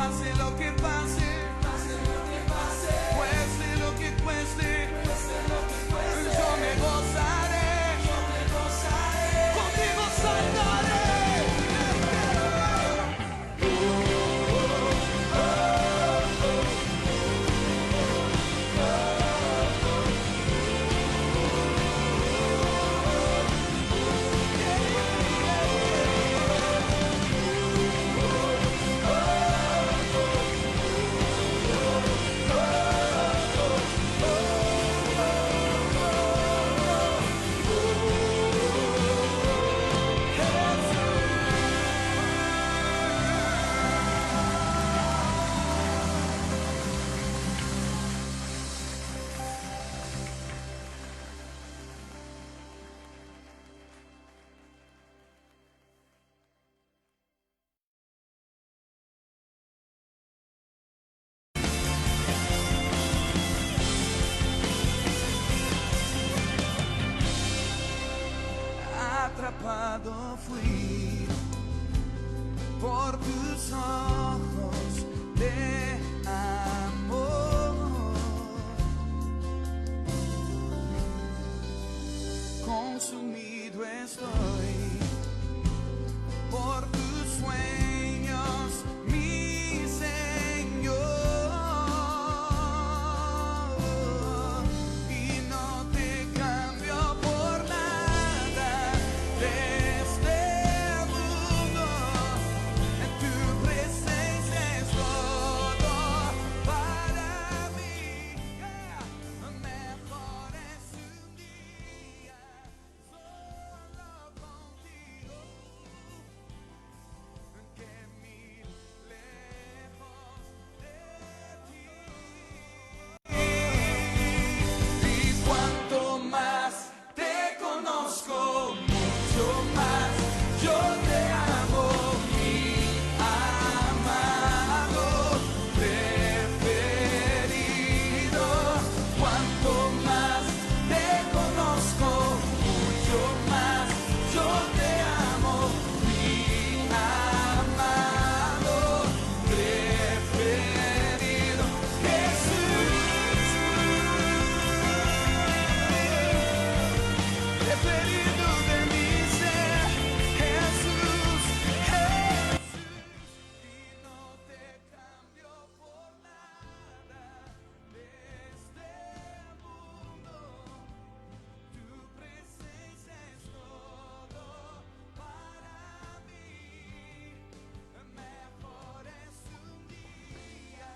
pase lo que pase, cueste lo que cueste, yo me gozaré, contigo saltaré. Atrapado fui por tus ojos de amor, consumido estoy por tus sueños, mi Señor, y no te cambio por nada de este mundo. En tu presencia es todo para mí. Mejor es un día solo contigo que mil lejos de ti. Y cuanto más te conozco, mucho más yo te amo, mi amado preferido. Cuanto más te conozco, mucho más yo te amo, mi amado preferido. Jesús, preferido de mi ser, Jesús, Jesús, y no te cambio por nada de este mundo. Tu presencia es todo para mí. Mejor es un día.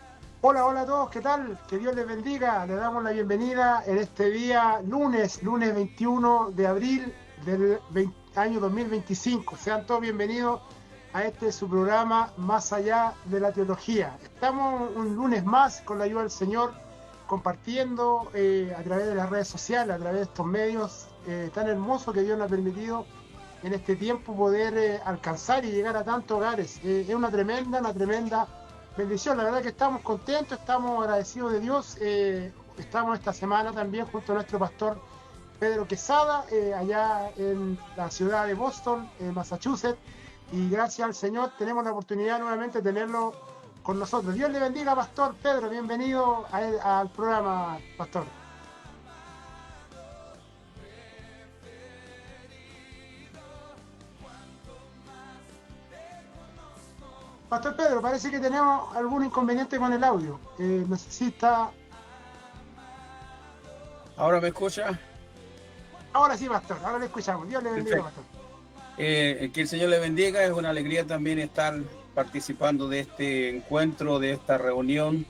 Hola, hola a todos, ¿qué tal? Que Dios les bendiga. Les damos la bienvenida en este día lunes 21 de abril del año 2025. Sean todos bienvenidos a este su programa Más Allá de la Teología. Estamos un lunes más con la ayuda del Señor compartiendo a través de las redes sociales, a través de estos medios tan hermosos que Dios nos ha permitido en este tiempo poder alcanzar y llegar a tantos hogares. Es una tremenda bendición. La verdad que estamos contentos, estamos agradecidos de Dios. Estamos esta semana también junto a nuestro pastor Pedro Quesada, allá en la ciudad de Boston, Massachusetts, y gracias al Señor tenemos la oportunidad nuevamente de tenerlo con nosotros. Dios le bendiga, pastor Pedro, bienvenido al programa, pastor. Pastor Pedro, parece que tenemos algún inconveniente con el audio. No sé si está... ¿Ahora me escucha? Ahora sí, pastor, ahora le escuchamos. Dios le bendiga, Perfecto. pastor. Que el Señor le bendiga. Es una alegría también estar participando de este encuentro, de esta reunión,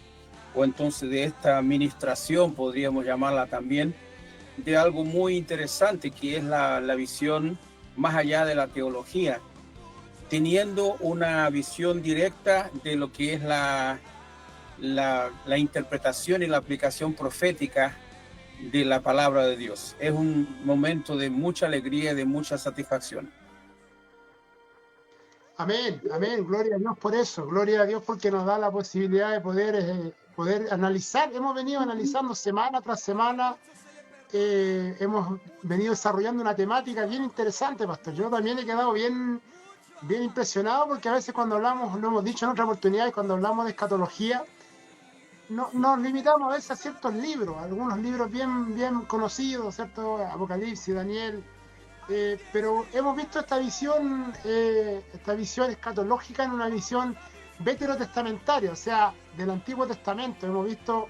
o entonces de esta administración, podríamos llamarla también, de algo muy interesante que es la visión más allá de la teología, teniendo una visión directa de lo que es la interpretación y la aplicación profética de la palabra de Dios. Es un momento de mucha alegría y de mucha satisfacción. Amén, amén, gloria a Dios por eso, gloria a Dios porque nos da la posibilidad de poder analizar. Hemos venido analizando semana tras semana, hemos venido desarrollando una temática bien interesante, pastor. Yo también he quedado bien bien impresionado porque a veces cuando hablamos, lo hemos dicho en otra oportunidad, y cuando hablamos de escatología, no, nos limitamos a veces a ciertos libros, algunos libros bien conocidos, ¿cierto? Apocalipsis, Daniel, pero hemos visto esta visión escatológica en una visión veterotestamentaria, o sea, del Antiguo Testamento. Hemos visto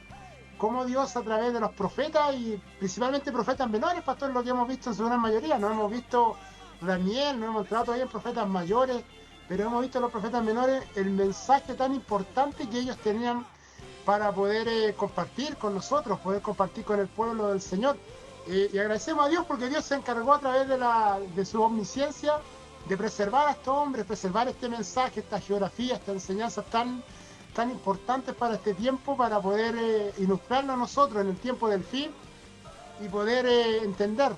cómo Dios a través de los profetas y principalmente profetas menores, pastor, lo que hemos visto en su gran mayoría, no hemos visto Daniel, no hemos entrado todavía en profetas mayores, pero hemos visto en los profetas menores el mensaje tan importante que ellos tenían para poder compartir con nosotros, poder compartir con el pueblo del Señor. Y agradecemos a Dios porque Dios se encargó a través de su omnisciencia de preservar a estos hombres, preservar este mensaje, esta geografía, estas enseñanzas tan importantes para este tiempo, para poder ilustrarlo a nosotros en el tiempo del fin y poder entender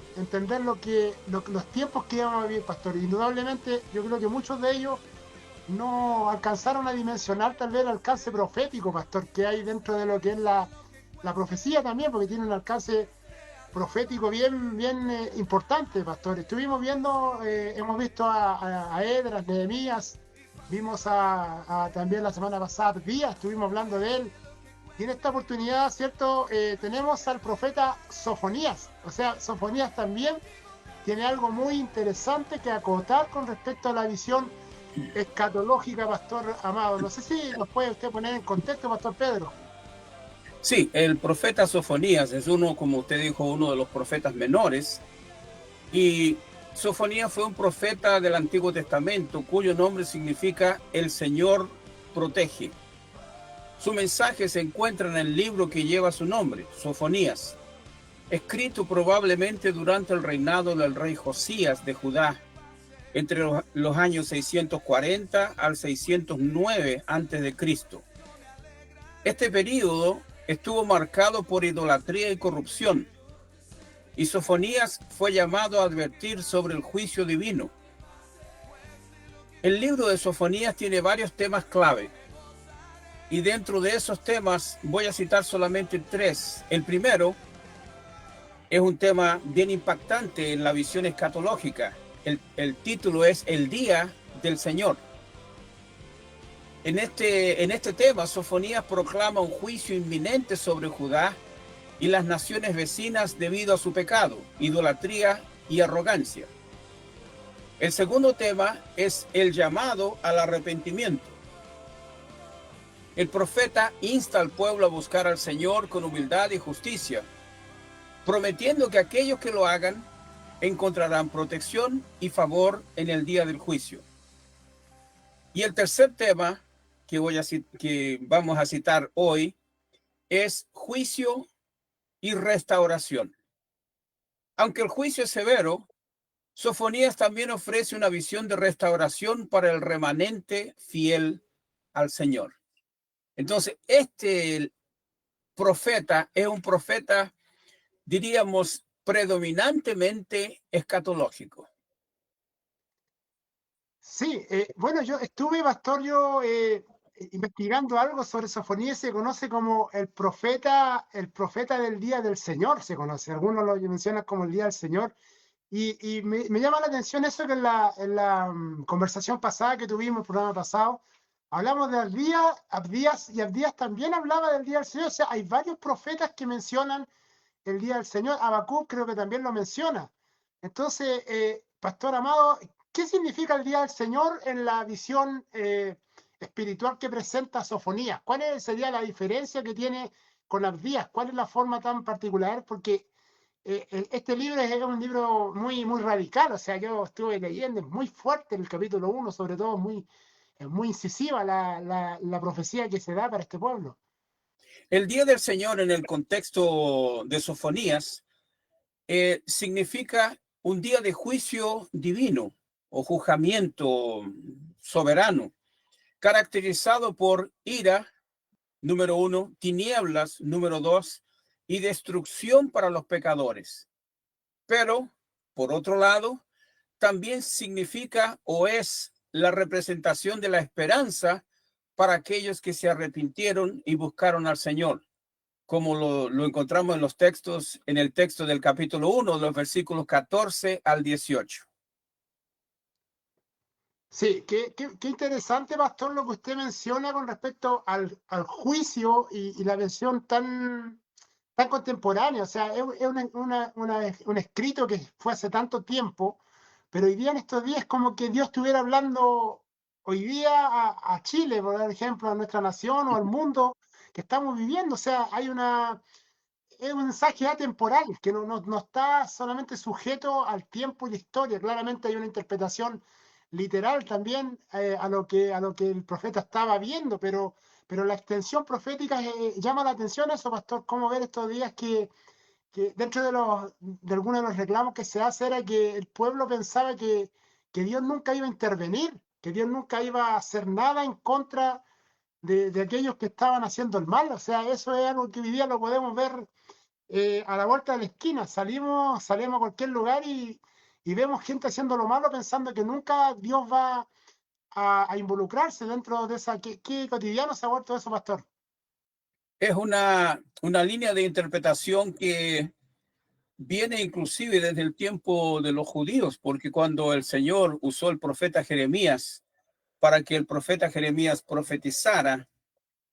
los tiempos que íbamos a vivir, pastor. Indudablemente, yo creo que muchos de ellos no alcanzaron a dimensionar tal vez el alcance profético, pastor, que hay dentro de lo que es la profecía también, porque tiene un alcance profético bien importante, pastor. Estuvimos viendo, hemos visto a Esdras, Nehemías, vimos también la semana pasada Díaz, estuvimos hablando de él. Y en esta oportunidad, ¿cierto? Tenemos al profeta Sofonías. O sea, Sofonías también tiene algo muy interesante que acotar con respecto a la visión escatológica, pastor Amado. No sé si nos puede usted poner en contexto, pastor Pedro. Sí, el profeta Sofonías es uno, como usted dijo, uno de los profetas menores. Y Sofonías fue un profeta del Antiguo Testamento cuyo nombre significa el Señor protege. Su mensaje se encuentra en el libro que lleva su nombre, Sofonías, escrito probablemente durante el reinado del rey Josías de Judá, entre los años 640 al 609 a.C. Este período estuvo marcado por idolatría y corrupción, y Sofonías fue llamado a advertir sobre el juicio divino. El libro de Sofonías tiene varios temas clave, y dentro de esos temas voy a citar solamente 3. El primero es un tema bien impactante en la visión escatológica. El título es El Día del Señor. En este tema, Sofonías proclama un juicio inminente sobre Judá y las naciones vecinas debido a su pecado, idolatría y arrogancia. El segundo tema es el llamado al arrepentimiento. El profeta insta al pueblo a buscar al Señor con humildad y justicia, prometiendo que aquellos que lo hagan encontrarán protección y favor en el día del juicio. Y el tercer tema que vamos a citar hoy es juicio y restauración. Aunque el juicio es severo, Sofonías también ofrece una visión de restauración para el remanente fiel al Señor. Entonces, este profeta es un profeta, diríamos, predominantemente escatológico. Sí, bueno, yo estuve, pastor, investigando algo sobre Sofonías. Se conoce como el profeta del día del Señor, se conoce. Algunos lo mencionan como el día del Señor. Y me llama la atención eso que en la conversación pasada que tuvimos, el programa pasado, hablamos de Abdías, y Abdías también hablaba del día del Señor. O sea, hay varios profetas que mencionan el día del Señor. Habacuc creo que también lo menciona. Entonces, pastor Amado, ¿qué significa el día del Señor en la visión espiritual que presenta Sofonías? ¿Cuál sería la diferencia que tiene con Abdías? ¿Cuál es la forma tan particular? Porque este libro es un libro muy radical. O sea, yo estuve leyendo, es muy fuerte el capítulo 1, sobre todo es muy incisiva la profecía que se da para este pueblo. El día del Señor en el contexto de Sofonías significa un día de juicio divino o juzgamiento soberano, caracterizado por ira, número 1, tinieblas, número 2, y destrucción para los pecadores. Pero, por otro lado, también significa o es la representación de la esperanza para aquellos que se arrepintieron y buscaron al Señor, como lo encontramos en los textos, en el texto del capítulo 1, los versículos 14 al 18. Sí, qué interesante, pastor, lo que usted menciona con respecto al juicio y la versión tan contemporánea. O sea, es un escrito que fue hace tanto tiempo, pero hoy día en estos días es como que Dios estuviera hablando hoy día a Chile, por ejemplo, a nuestra nación o al mundo que estamos viviendo. O sea, es un mensaje atemporal que no está solamente sujeto al tiempo y la historia. Claramente hay una interpretación literal también a lo que el profeta estaba viendo, pero la extensión profética llama la atención eso, pastor. Cómo ver estos días que dentro de algunos de los reclamos que se hace era que el pueblo pensaba que Dios nunca iba a intervenir, que Dios nunca iba a hacer nada en contra de aquellos que estaban haciendo el mal. O sea, eso es algo que hoy día lo podemos ver a la vuelta de la esquina. Salimos a cualquier lugar y vemos gente haciendo lo malo pensando que nunca Dios va a involucrarse dentro de esa. ¿Qué cotidiano se ha vuelto eso, pastor? Es una línea de interpretación que viene inclusive desde el tiempo de los judíos, porque cuando el Señor usó el profeta Jeremías para que el profeta Jeremías profetizara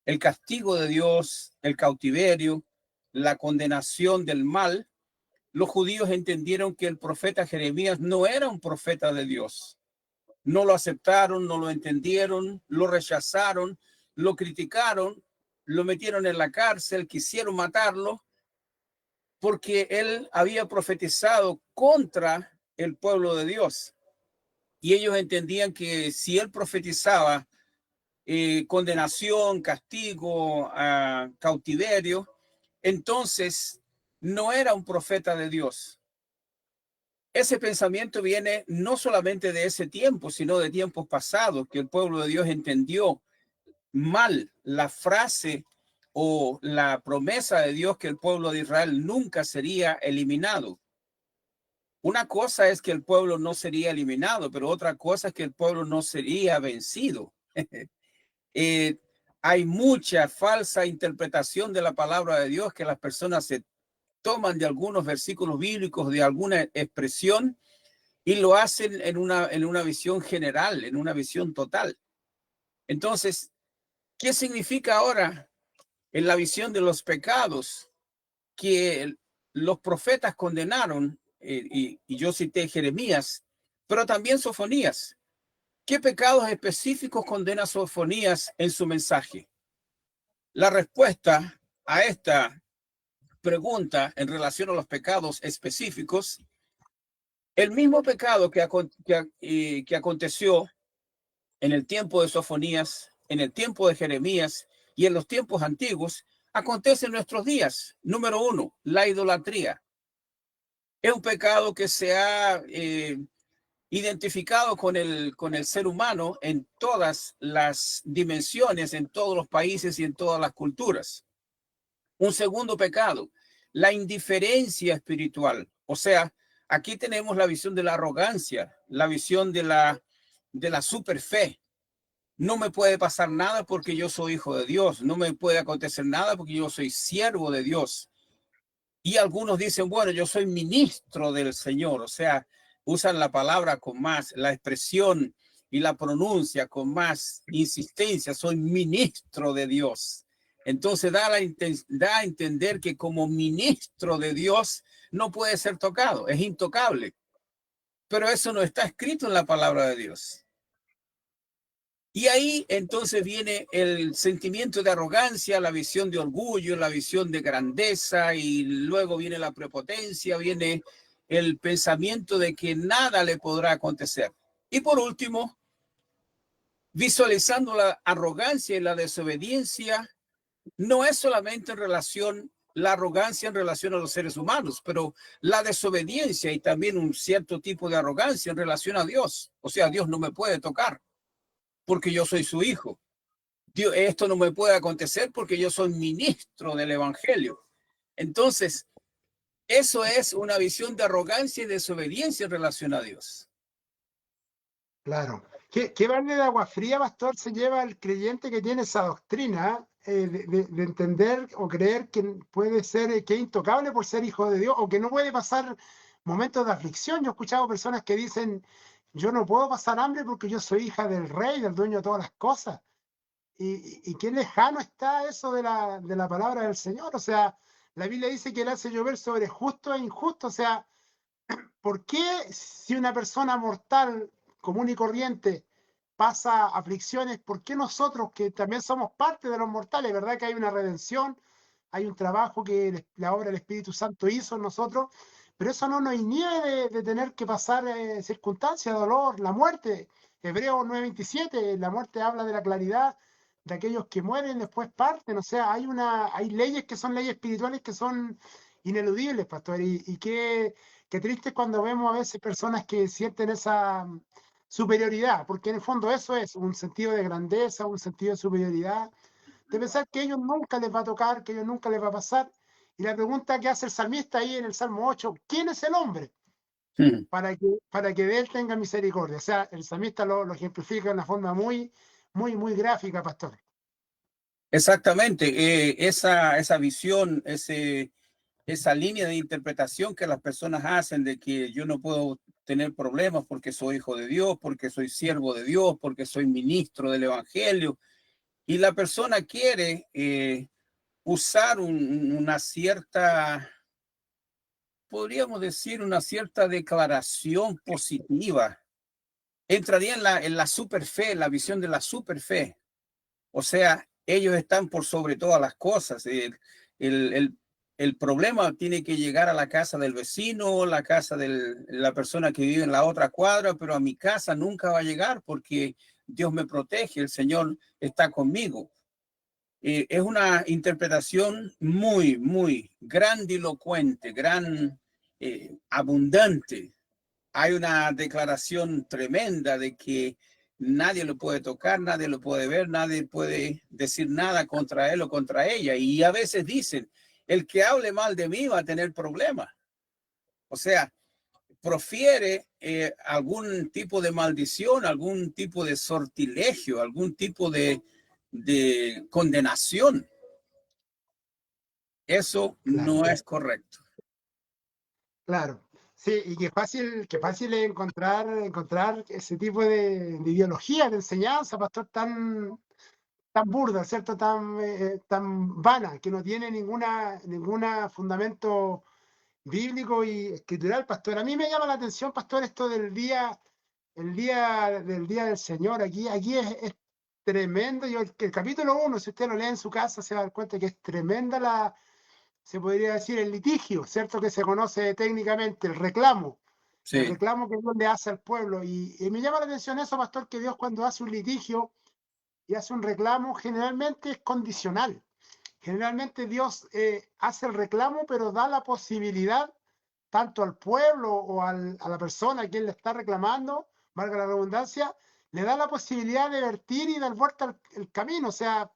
el castigo de Dios, el cautiverio, la condenación del mal, los judíos entendieron que el profeta Jeremías no era un profeta de Dios. No lo aceptaron, no lo entendieron, lo rechazaron, lo criticaron, lo metieron en la cárcel, quisieron matarlo, porque él había profetizado contra el pueblo de Dios. Y ellos entendían que si él profetizaba condenación, castigo, cautiverio, entonces no era un profeta de Dios. Ese pensamiento viene no solamente de ese tiempo, sino de tiempos pasados, que el pueblo de Dios entendió mal la frase o la promesa de Dios que el pueblo de Israel nunca sería eliminado. Una cosa es que el pueblo no sería eliminado, pero otra cosa es que el pueblo no sería vencido. Hay mucha falsa interpretación de la palabra de Dios que las personas se toman de algunos versículos bíblicos, de alguna expresión, y lo hacen en una visión general, en una visión total. Entonces, ¿qué significa ahora en la visión de los pecados que los profetas condenaron? Y yo cité Jeremías, pero también Sofonías. ¿Qué pecados específicos condena Sofonías en su mensaje? La respuesta a esta pregunta en relación a los pecados específicos, el mismo pecado que aconteció en el tiempo de Sofonías, en el tiempo de Jeremías y en los tiempos antiguos, acontece en nuestros días. Número 1, la idolatría. Es un pecado que se ha identificado con el ser humano en todas las dimensiones, en todos los países y en todas las culturas. Un segundo pecado, la indiferencia espiritual. O sea, aquí tenemos la visión de la arrogancia, la visión de la superfe. No me puede pasar nada porque yo soy hijo de Dios. No me puede acontecer nada porque yo soy siervo de Dios. Y algunos dicen, bueno, yo soy ministro del Señor. O sea, usan la palabra con más, la expresión y la pronuncia con más insistencia. Soy ministro de Dios. Entonces da a entender que como ministro de Dios no puede ser tocado, es intocable. Pero eso no está escrito en la palabra de Dios. Y ahí entonces viene el sentimiento de arrogancia, la visión de orgullo, la visión de grandeza, y luego viene la prepotencia, viene el pensamiento de que nada le podrá acontecer. Y por último, visualizando la arrogancia y la desobediencia, no es solamente en relación, la arrogancia en relación a los seres humanos, pero la desobediencia y también un cierto tipo de arrogancia en relación a Dios. O sea, Dios no me puede tocar porque yo soy su hijo. Dios, esto no me puede acontecer porque yo soy ministro del evangelio. Entonces, eso es una visión de arrogancia y desobediencia en relación a Dios. Claro. ¿Qué balde de agua fría, pastor, se lleva el creyente que tiene esa doctrina de entender o creer que puede ser, que es intocable por ser hijo de Dios o que no puede pasar momentos de aflicción? Yo he escuchado personas que dicen yo no puedo pasar hambre porque yo soy hija del rey, del dueño de todas las cosas. Y qué lejano está eso de la palabra del Señor. O sea, la Biblia dice que Él hace llover sobre justo e injusto. O sea, ¿por qué si una persona mortal, común y corriente, pasa aflicciones, por qué nosotros, que también somos parte de los mortales, verdad que hay una redención, hay un trabajo que la obra del Espíritu Santo hizo en nosotros, pero eso no nos inhibe de tener que pasar circunstancias, dolor, la muerte? Hebreos 9:27, la muerte habla de la claridad de aquellos que mueren, después parten. O sea, hay leyes que son leyes espirituales que son ineludibles, pastor, y qué triste es cuando vemos a veces personas que sienten esa superioridad, porque en el fondo eso es un sentido de grandeza, un sentido de superioridad, de pensar que a ellos nunca les va a tocar, que a ellos nunca les va a pasar. Y la pregunta que hace el salmista ahí en el Salmo 8, ¿quién es el hombre Mm. para que de él tenga misericordia? O sea, el salmista lo ejemplifica de una forma muy gráfica, pastor. Exactamente, esa visión, esa línea de interpretación que las personas hacen de que yo no puedo tener problemas porque soy hijo de Dios, porque soy siervo de Dios, porque soy ministro del Evangelio, y la persona quiere usar una cierta, podríamos decir, una cierta declaración positiva. Entraría en la superfe, la visión de la superfe. O sea, ellos están por sobre todas las cosas. El, el problema tiene que llegar a la casa del vecino, la casa de la persona que vive en la otra cuadra, pero a mi casa nunca va a llegar porque Dios me protege, el Señor está conmigo. Es una interpretación muy grandilocuente, abundante. Hay una declaración tremenda de que nadie lo puede tocar, nadie lo puede ver, nadie puede decir nada contra él o contra ella. Y a veces dicen, el que hable mal de mí va a tener problemas. O sea, profiere algún tipo de maldición, algún tipo de sortilegio, algún tipo de condenación. Eso Claro, no es correcto. claro. Sí, y qué fácil es encontrar ese tipo de ideología, de enseñanza, pastor, tan burda, ¿cierto? Tan vana, que no tiene ninguna fundamento bíblico y escritural, pastor. A mí me llama la atención, pastor, esto del día del Señor. Aquí es tremendo. El capítulo 1, si usted lo lee en su casa, se va a dar cuenta que es tremenda se podría decir, el litigio, ¿cierto? Que se conoce técnicamente, el Sí, reclamo que Dios le hace al pueblo. Y me llama la atención eso, pastor, que Dios cuando hace un litigio y hace un reclamo, generalmente es condicional. Generalmente Dios hace el reclamo, pero da la posibilidad tanto al pueblo o a la persona a quien le está reclamando, valga la redundancia, le da la posibilidad de vertir y dar vuelta el camino. O sea,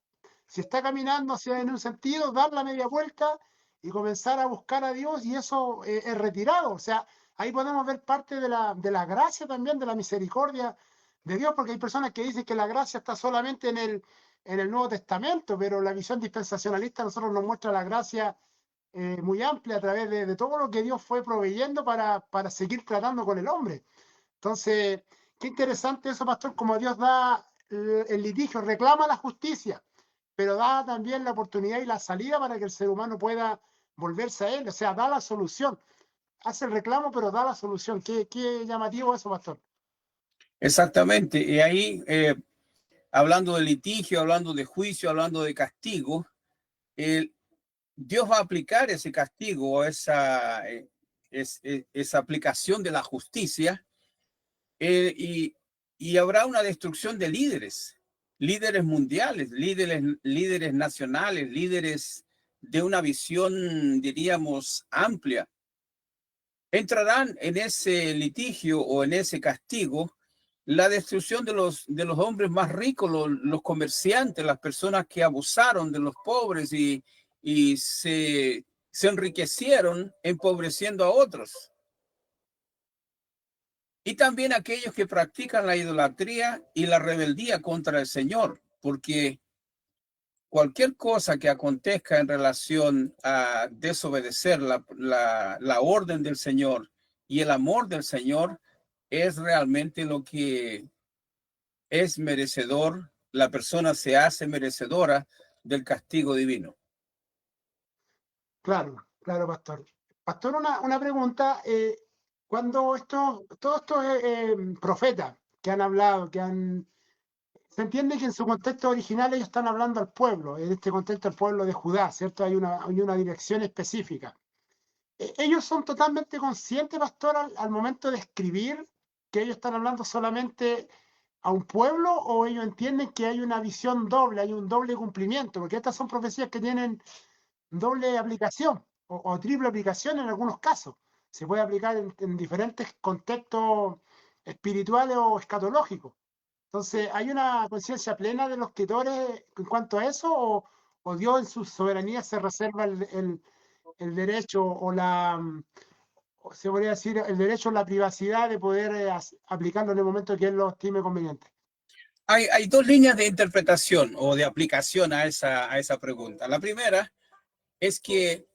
si está caminando hacia en un sentido, dar la media vuelta y comenzar a buscar a Dios, y eso es retirado. O sea, ahí podemos ver parte de la gracia también, de la misericordia de Dios, porque hay personas que dicen que la gracia está solamente en el Nuevo Testamento, pero la visión dispensacionalista a nosotros nos muestra la gracia muy amplia a través de todo lo que Dios fue proveyendo para seguir tratando con el hombre. Entonces, qué interesante eso, pastor, como Dios da el litigio, reclama la justicia, pero da también la oportunidad y la salida para que el ser humano pueda volverse a él, o sea, da la solución. Hace el reclamo, pero da la solución. Qué llamativo eso, pastor. exactamente. Y ahí, hablando de litigio, hablando de juicio, hablando de castigo, Dios va a aplicar ese castigo, esa aplicación de la justicia, eh, y, y habrá una destrucción de líderes mundiales, líderes nacionales, líderes de una visión, diríamos, amplia. Entrarán en ese litigio o en ese castigo la destrucción de los hombres más ricos, los comerciantes, las personas que abusaron de los pobres y se enriquecieron empobreciendo a otros. Y también aquellos que practican la idolatría y la rebeldía contra el Señor, porque cualquier cosa que acontezca en relación a desobedecer la orden del Señor y el amor del Señor es realmente lo que es merecedor, la persona se hace merecedora del castigo divino. Claro, claro, pastor. Pastor, una pregunta. Cuando todos estos profetas que han hablado, se entiende que en su contexto original ellos están hablando al pueblo, en este contexto el pueblo de Judá, ¿cierto? Hay una dirección específica. Ellos son totalmente conscientes, pastor, al momento de escribir, que ellos están hablando solamente a un pueblo, o ellos entienden que hay una visión doble, hay un doble cumplimiento, porque estas son profecías que tienen doble aplicación o triple aplicación en algunos casos. Se puede aplicar en diferentes contextos espirituales o escatológicos. Entonces, ¿hay una conciencia plena de los escritores en cuanto a eso, o Dios en su soberanía se reserva el derecho o se podría decir, el derecho a la privacidad de poder aplicarlo en el momento que él lo estime conveniente? Hay dos líneas de interpretación o de aplicación a esa pregunta. La primera es que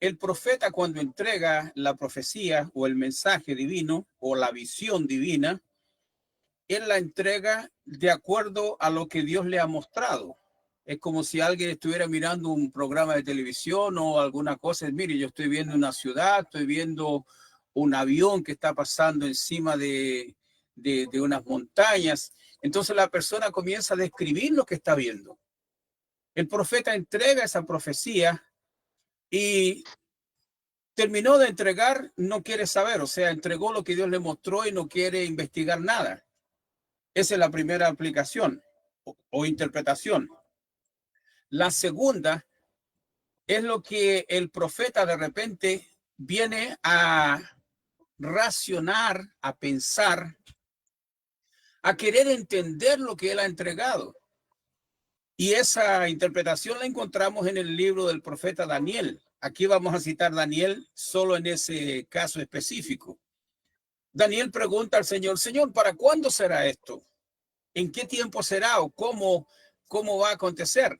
el profeta, cuando entrega la profecía o el mensaje divino o la visión divina, él la entrega de acuerdo a lo que Dios le ha mostrado. Es como si alguien estuviera mirando un programa de televisión o alguna cosa. Mire, yo estoy viendo una ciudad, estoy viendo un avión que está pasando encima de unas montañas. Entonces la persona comienza a describir lo que está viendo. El profeta entrega esa profecía y terminó de entregar, no quiere saber, o sea, entregó lo que Dios le mostró y no quiere investigar nada. Esa es la primera aplicación o interpretación. La segunda es lo que el profeta de repente viene a racionar, a pensar, a querer entender lo que él ha entregado. Y esa interpretación la encontramos en el libro del profeta Daniel. Aquí vamos a citar Daniel solo en ese caso específico. Daniel pregunta al Señor, Señor, ¿para cuándo será esto? ¿En qué tiempo será o cómo va a acontecer?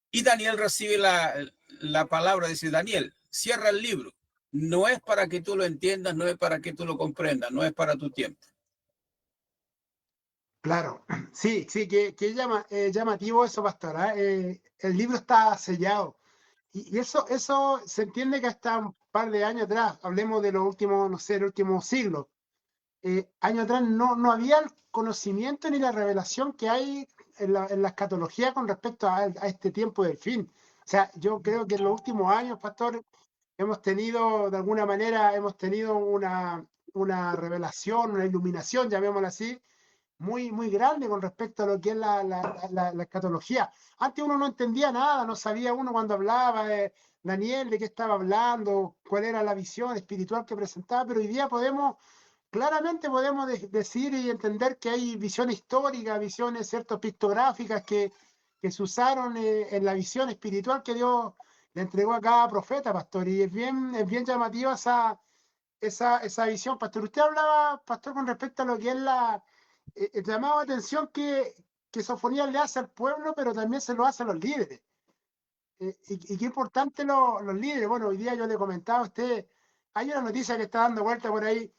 Y Daniel recibe la palabra, dice Daniel, cierra el libro. No es para que tú lo entiendas, no es para que tú lo comprendas, no es para tu tiempo. Claro, sí, sí, que llamativo eso, pastora. El libro está sellado. Y eso se entiende que hasta un par de años atrás, hablemos de los últimos, no sé, el último siglo, años atrás no había el conocimiento ni la revelación que hay en la escatología con respecto a este tiempo del fin. O sea, yo creo que en los últimos años, pastor, hemos tenido, de alguna manera, hemos tenido una revelación, una iluminación, llamémosla así, muy, muy grande con respecto a lo que es la escatología. Antes uno no entendía nada, no sabía uno cuando hablaba de Daniel, de qué estaba hablando, cuál era la visión espiritual que presentaba, pero hoy día claramente podemos decir y entender que hay visiones históricas, visiones, ¿cierto?, pictográficas que se usaron en la visión espiritual que Dios le entregó a cada profeta, pastor, y es bien llamativa esa visión, pastor. Usted hablaba, pastor, con respecto a lo que es llamaba la atención que Sofonías le hace al pueblo, pero también se lo hace a los líderes. Y qué importante los líderes. Bueno, hoy día yo le comentaba a usted, hay una noticia que está dando vuelta por ahí,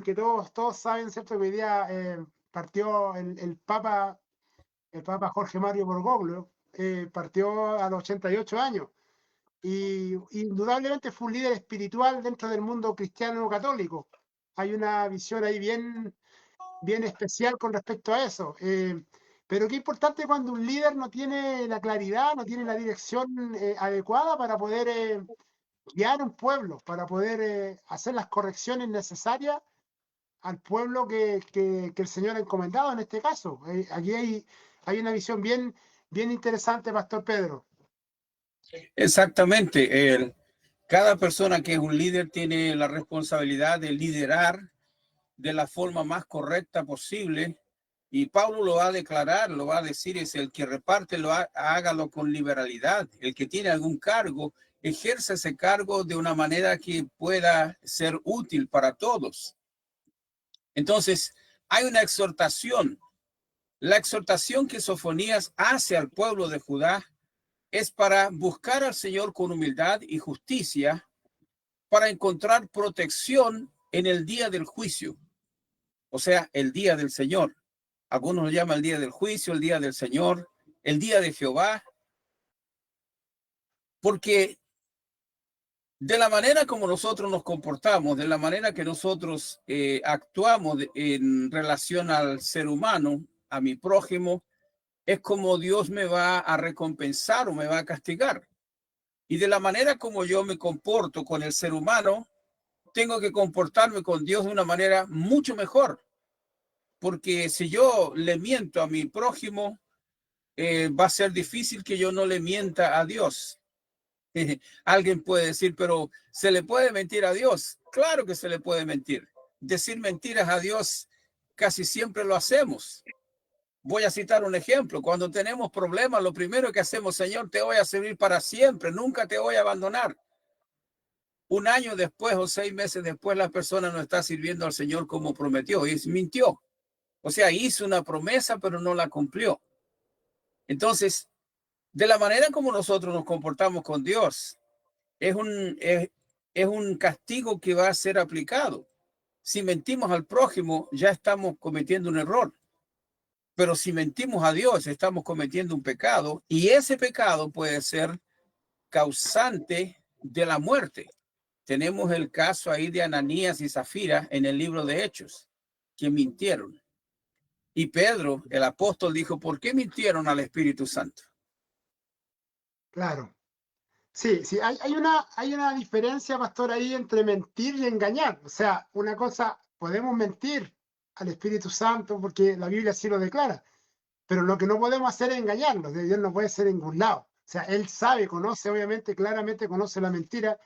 que todos saben, ¿cierto? Que hoy día partió el Papa Jorge Mario Bergoglio, partió a los 88 años. Y indudablemente fue un líder espiritual dentro del mundo cristiano católico. Hay una visión ahí bien especial con respecto a eso. Pero qué importante cuando un líder no tiene la claridad, no tiene la dirección adecuada para poder guiar un pueblo, para poder hacer las correcciones necesarias al pueblo que el Señor ha encomendado en este caso. Aquí hay una visión bien interesante, Pastor Pedro. Exactamente. Cada persona que es un líder tiene la responsabilidad de liderar de la forma más correcta posible. Y Pablo lo va a declarar, lo va a decir, es el que reparte, hágalo con liberalidad. El que tiene algún cargo, ejerce ese cargo de una manera que pueda ser útil para todos. Entonces, hay una exhortación. La exhortación que Sofonías hace al pueblo de Judá es para buscar al Señor con humildad y justicia, para encontrar protección en el día del juicio. o sea, el día del Señor. Algunos lo llaman el día del juicio, el día del Señor, el día de Jehová, porque de la manera como nosotros nos comportamos, de la manera que nosotros actuamos en relación al ser humano, a mi prójimo, es como Dios me va a recompensar o me va a castigar. Y de la manera como yo me comporto con el ser humano, tengo que comportarme con Dios de una manera mucho mejor. Porque si yo le miento a mi prójimo, va a ser difícil que yo no le mienta a Dios. Alguien puede decir, pero ¿se le puede mentir a Dios? Claro que se le puede mentir. Decir mentiras a Dios casi siempre lo hacemos. Voy a citar un ejemplo. Cuando tenemos problemas, lo primero que hacemos, Señor, te voy a servir para siempre, nunca te voy a abandonar. Un año después o 6 meses después, la persona no está sirviendo al Señor como prometió y mintió. O sea, hizo una promesa, pero no la cumplió. Entonces, de la manera como nosotros nos comportamos con Dios, es un castigo que va a ser aplicado. Si mentimos al prójimo, ya estamos cometiendo un error. Pero si mentimos a Dios, estamos cometiendo un pecado y ese pecado puede ser causante de la muerte. Tenemos el caso ahí de Ananías y Zafira en el libro de Hechos, que mintieron. Y Pedro, el apóstol, dijo, ¿por qué mintieron al Espíritu Santo? Claro. Sí, sí, hay una diferencia, pastor, ahí entre mentir y engañar. O sea, una cosa, podemos mentir al Espíritu Santo porque la Biblia así lo declara, pero lo que no podemos hacer es engañarlo. Dios no puede ser en ningún lado. O sea, Él sabe, conoce, obviamente, claramente conoce la mentira,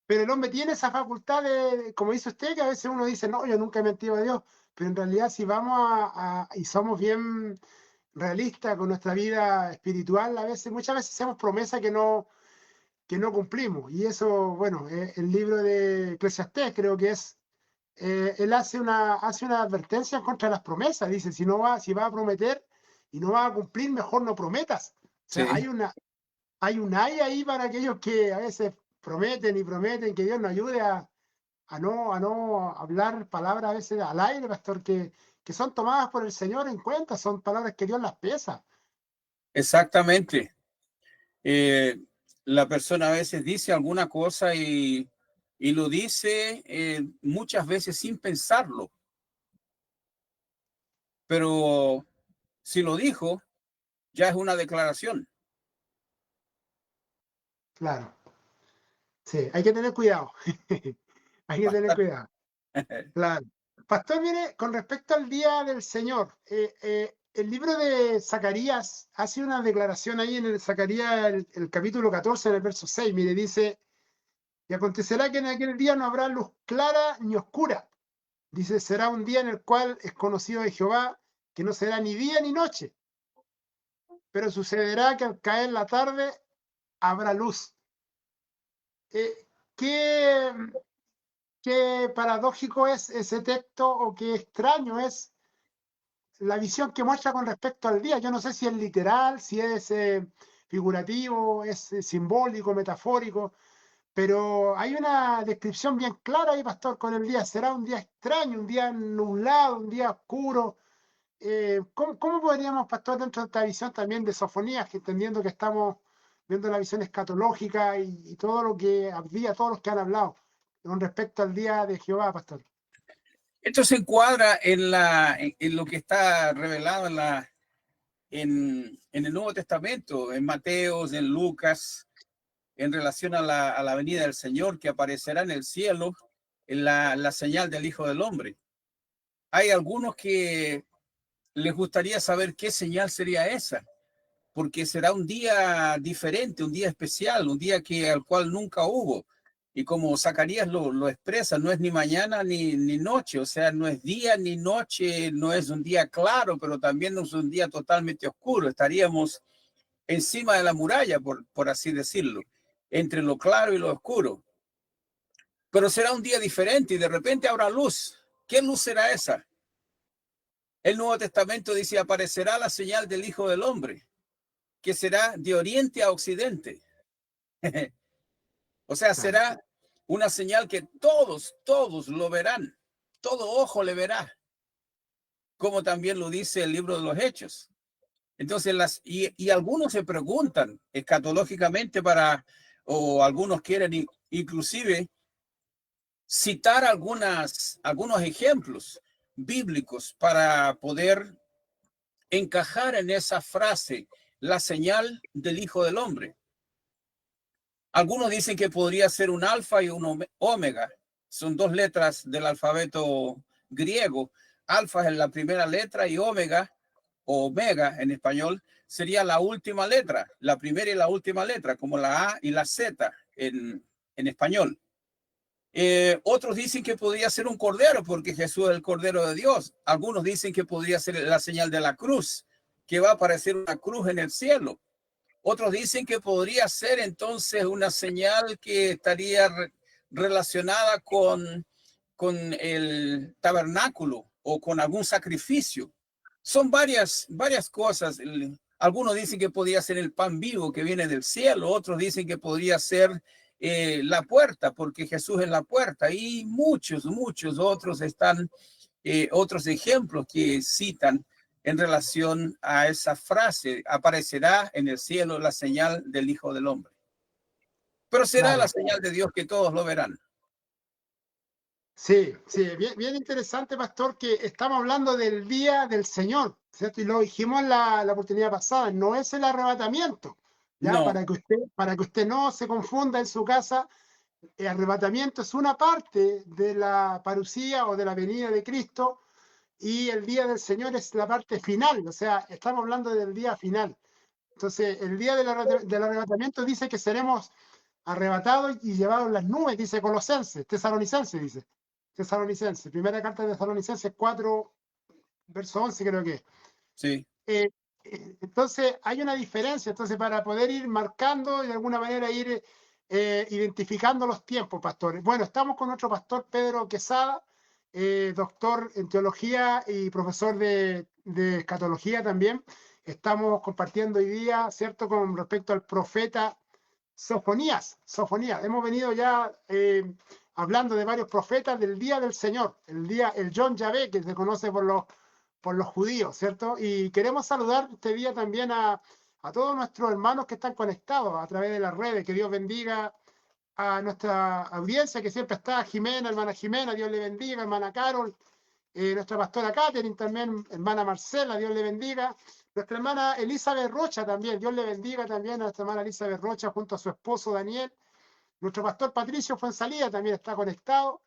pero el hombre tiene esa facultad de, como dice usted, que a veces uno dice, no, yo nunca he mentido a Dios, pero en realidad si vamos y somos bien realistas con nuestra vida espiritual, a veces, muchas veces hacemos promesas que no cumplimos. Y eso, bueno, el libro de Eclesiastés creo que es, él hace una advertencia contra las promesas. Dice, si va a prometer y no va a cumplir, mejor no prometas. O sea, Sí, hay un ay ahí para aquellos que a veces prometen y prometen, que Dios nos ayude a no hablar palabras a veces al aire, pastor, que son tomadas por el Señor en cuenta, son palabras que Dios las pesa. exactamente. Eh, la persona a veces dice alguna cosa y lo dice muchas veces sin pensarlo, pero si lo dijo, ya es una declaración. Claro, sí, hay que tener cuidado. Hay que tener cuidado. Claro. Pastor, mire, con respecto al día del Señor, el libro de Zacarías hace una declaración ahí en el Zacarías, el capítulo 14, en el verso 6. Mire, dice, y acontecerá que en aquel día no habrá luz clara ni oscura. Dice, será un día en el cual es conocido de Jehová, que no será ni día ni noche, pero sucederá que al caer la tarde habrá luz. Eh, ¿qué, qué paradójico es ese texto o qué extraño es la visión que muestra con respecto al día? Yo no sé si es literal, si es figurativo, es simbólico, metafórico, pero hay una descripción bien clara ahí, pastor, con el día. Será un día extraño, un día nublado, un día oscuro. ¿Cómo podríamos, pastor, dentro de esta visión también de Sofonías, que entendiendo que estamos viendo la visión escatológica y todo lo que había, todos los que han hablado con respecto al día de Jehová, pastor? Esto se encuadra en lo que está revelado en el Nuevo Testamento, en Mateos, en Lucas, en relación a la venida del Señor, que aparecerá en el cielo, en la señal del Hijo del Hombre. Hay algunos que les gustaría saber qué señal sería esa, porque será un día diferente, un día especial, un día al cual nunca hubo. Y como Zacarías lo expresa, no es ni mañana ni noche, o sea, no es día ni noche, no es un día claro, pero también no es un día totalmente oscuro. Estaríamos encima de la muralla, por así decirlo, entre lo claro y lo oscuro. Pero será un día diferente y de repente habrá luz. ¿Qué luz será esa? El Nuevo Testamento dice, aparecerá la señal del Hijo del Hombre, que será de oriente a occidente. O sea, Claro, será una señal que todos lo verán, todo ojo le verá. como también lo dice el libro de los Hechos. Entonces, y algunos se preguntan escatológicamente o algunos quieren inclusive citar algunos ejemplos bíblicos para poder encajar en esa frase, la señal del Hijo del Hombre. Algunos dicen que podría ser un alfa y un omega. Son dos letras del alfabeto griego. Alfa es la primera letra y omega, o omega en español, sería la última letra, la primera y la última letra, como la A y la Z en español. Otros dicen que podría ser un cordero, porque Jesús es el Cordero de Dios. Algunos dicen que podría ser la señal de la cruz, que va a aparecer una cruz en el cielo. Otros dicen que podría ser entonces una señal que estaría relacionada con el tabernáculo o con algún sacrificio. Son varias cosas. Algunos dicen que podría ser el pan vivo que viene del cielo. Otros dicen que podría ser la puerta, porque Jesús es la puerta. Y muchos otros otros ejemplos que citan en relación a esa frase: aparecerá en el cielo la señal del Hijo del Hombre. Pero será Claro. la señal de Dios que todos lo verán. Sí, sí, bien interesante, pastor, que estamos hablando del día del Señor, ¿cierto? Y lo dijimos la oportunidad pasada, no es el arrebatamiento, ¿ya? No, Para que usted no se confunda en su casa, el arrebatamiento es una parte de la parucía o de la venida de Cristo, y el día del Señor es la parte final, o sea, estamos hablando del día final. Entonces, el día del arrebatamiento dice que seremos arrebatados y llevados en las nubes, dice Colosenses, Tesalonicenses, dice. Tesalonicenses, primera carta de Tesalonicenses 4, verso 11 creo que. sí. Entonces, hay una diferencia, entonces, para poder ir marcando y de alguna manera ir identificando los tiempos, pastores. Bueno, estamos con nuestro pastor Pedro Quesada, doctor en teología y profesor de escatología también. Estamos compartiendo hoy día, ¿cierto?, con respecto al profeta Sofonías. Hemos venido ya hablando de varios profetas del día del Señor, el John Yahvé, que se conoce por los judíos, ¿cierto? Y queremos saludar este día también a todos nuestros hermanos que están conectados a través de las redes. Que Dios bendiga a nuestra audiencia que siempre está, Jimena, hermana Jimena, Dios le bendiga, hermana Carol, nuestra pastora Catherine también, hermana Marcela, Dios le bendiga. Nuestra hermana Elizabeth Rocha también, Dios le bendiga también a nuestra hermana Elizabeth Rocha junto a su esposo Daniel. Nuestro pastor Patricio Fuensalida también está conectado.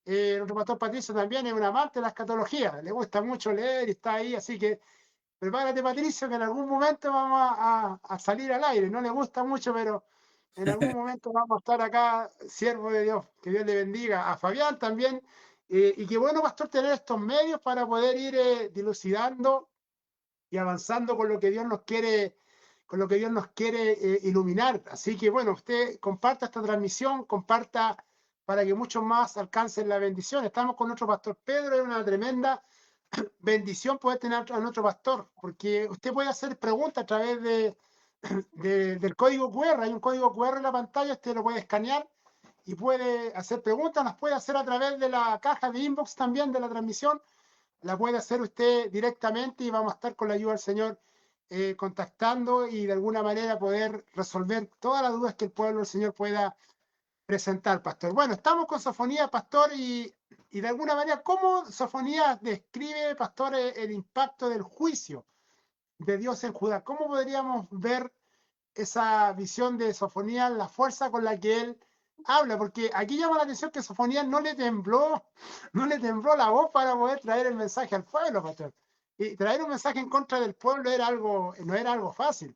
Nuestro pastor Patricio también es un amante de la escatología, le gusta mucho leer y está ahí, así que prepárate, Patricio, que en algún momento vamos a salir al aire. No le gusta mucho, pero en algún momento vamos a estar acá, siervo de Dios. Que Dios le bendiga. A Fabián también. Y qué bueno, pastor, tener estos medios para poder ir dilucidando y avanzando con lo que Dios nos quiere, iluminar. Así que bueno, usted comparta esta transmisión, comparta para que muchos más alcancen la bendición. Estamos con nuestro pastor Pedro, es una tremenda bendición poder tener a nuestro pastor, porque usted puede hacer preguntas a través del código QR. Hay un código QR en la pantalla, usted lo puede escanear y puede hacer preguntas. Las puede hacer a través de la caja de inbox también de la transmisión. La puede hacer usted directamente y vamos a estar con la ayuda del Señor contactando y de alguna manera poder resolver todas las dudas que el pueblo del Señor pueda presentar, pastor. Bueno, estamos con Sofonías, pastor, y de alguna manera, ¿cómo Sofonías describe, pastor, el impacto del juicio de Dios en Judá? ¿Cómo podríamos ver esa visión de Sofonías, la fuerza con la que él habla? Porque aquí llama la atención que Sofonías no le tembló la voz para poder traer el mensaje al pueblo, pastor. Y traer un mensaje en contra del pueblo no era algo fácil.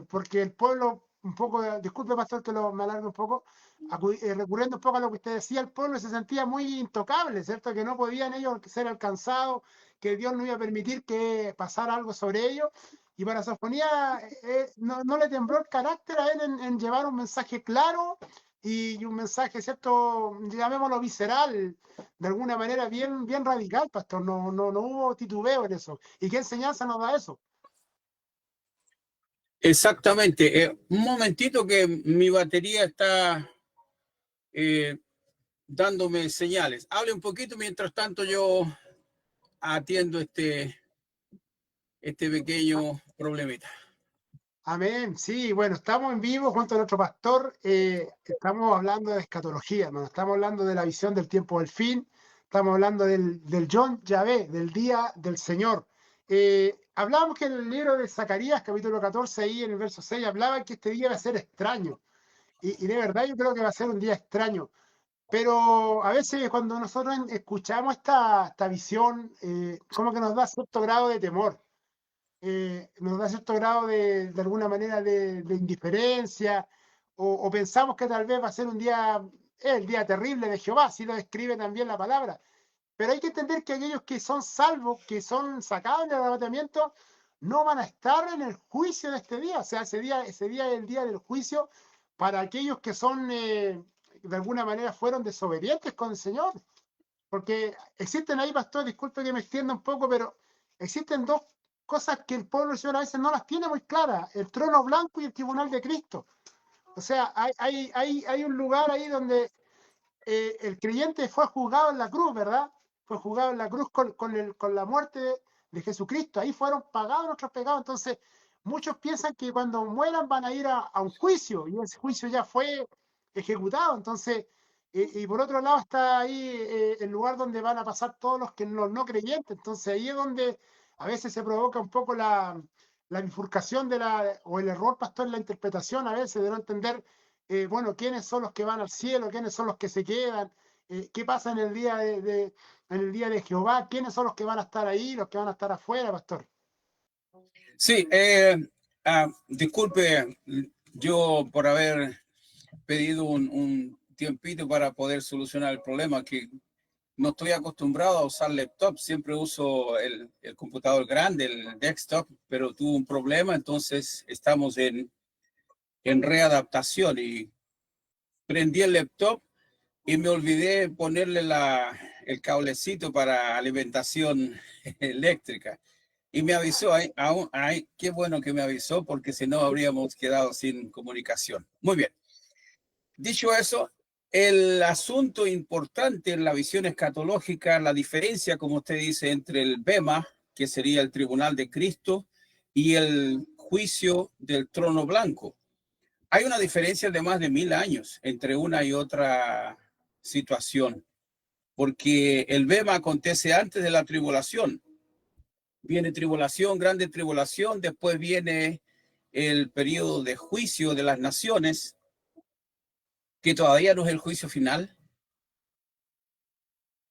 Porque el pueblo, un poco, disculpe, pastor, que me alargue un poco, recurriendo un poco a lo que usted decía, el pueblo se sentía muy intocable, ¿cierto? Que no podían ellos ser alcanzados, que Dios no iba a permitir que pasara algo sobre ellos. Y para Sofonía no le tembló el carácter a él en llevar un mensaje claro y un mensaje, ¿cierto? Llamémoslo visceral, de alguna manera bien radical, pastor. No hubo titubeo en eso. ¿Y qué enseñanza nos da eso? Exactamente. Un momentito que mi batería está dándome señales. Hable un poquito, mientras tanto yo atiendo este pequeño problemita. Amén. Sí, bueno, estamos en vivo junto a nuestro pastor. Estamos hablando de escatología, hermano. Estamos hablando de la visión del tiempo del fin. Estamos hablando del John Yahvé, del día del Señor. Hablábamos que en el libro de Zacarías, capítulo 14, ahí en el verso 6, hablaba que este día va a ser extraño. Y de verdad yo creo que va a ser un día extraño. Pero a veces cuando nosotros escuchamos esta visión, como que nos da cierto grado de temor, nos da cierto grado de alguna manera de indiferencia, o pensamos que tal vez va a ser un día, el día terrible de Jehová, así lo describe también la palabra. Pero hay que entender que aquellos que son salvos, que son sacados del arrebatamiento, no van a estar en el juicio de este día. O sea, ese día es el día del juicio para aquellos que son, de alguna manera, fueron desobedientes con el Señor. Porque existen ahí, pastor, disculpe que me extienda un poco, pero existen dos cosas que el pueblo del Señor a veces no las tiene muy claras: el trono blanco y el tribunal de Cristo. O sea, hay un lugar ahí donde el creyente fue juzgado en la cruz, ¿verdad? Fue juzgado en la cruz con la muerte de Jesucristo. Ahí fueron pagados nuestros pecados. Entonces, muchos piensan que cuando mueran van a ir a un juicio, y ese juicio ya fue ejecutado. Entonces, y por otro lado está ahí el lugar donde van a pasar todos los que los no creyentes. Entonces, ahí es donde a veces se provoca un poco la bifurcación o el error, pastor, en la interpretación a veces de no entender, bueno, quiénes son los que van al cielo, quiénes son los que se quedan, qué pasa en el día en el día de Jehová, quiénes son los que van a estar ahí, los que van a estar afuera, pastor. Sí, disculpe yo por haber pedido un tiempito para poder solucionar el problema, que no estoy acostumbrado a usar laptop, siempre uso el computador grande, el desktop, pero tuve un problema, entonces estamos en readaptación y prendí el laptop y me olvidé ponerle el cablecito para alimentación eléctrica. Y me avisó, qué bueno que me avisó, porque si no habríamos quedado sin comunicación. Muy bien. Dicho eso, el asunto importante en la visión escatológica, la diferencia, como usted dice, entre el Bema, que sería el tribunal de Cristo, y el juicio del trono blanco. Hay una diferencia de más de 1000 años entre una y otra situación, porque el Bema acontece antes de la tribulación. Viene tribulación, grande tribulación, después viene el periodo de juicio de las naciones, que todavía no es el juicio final.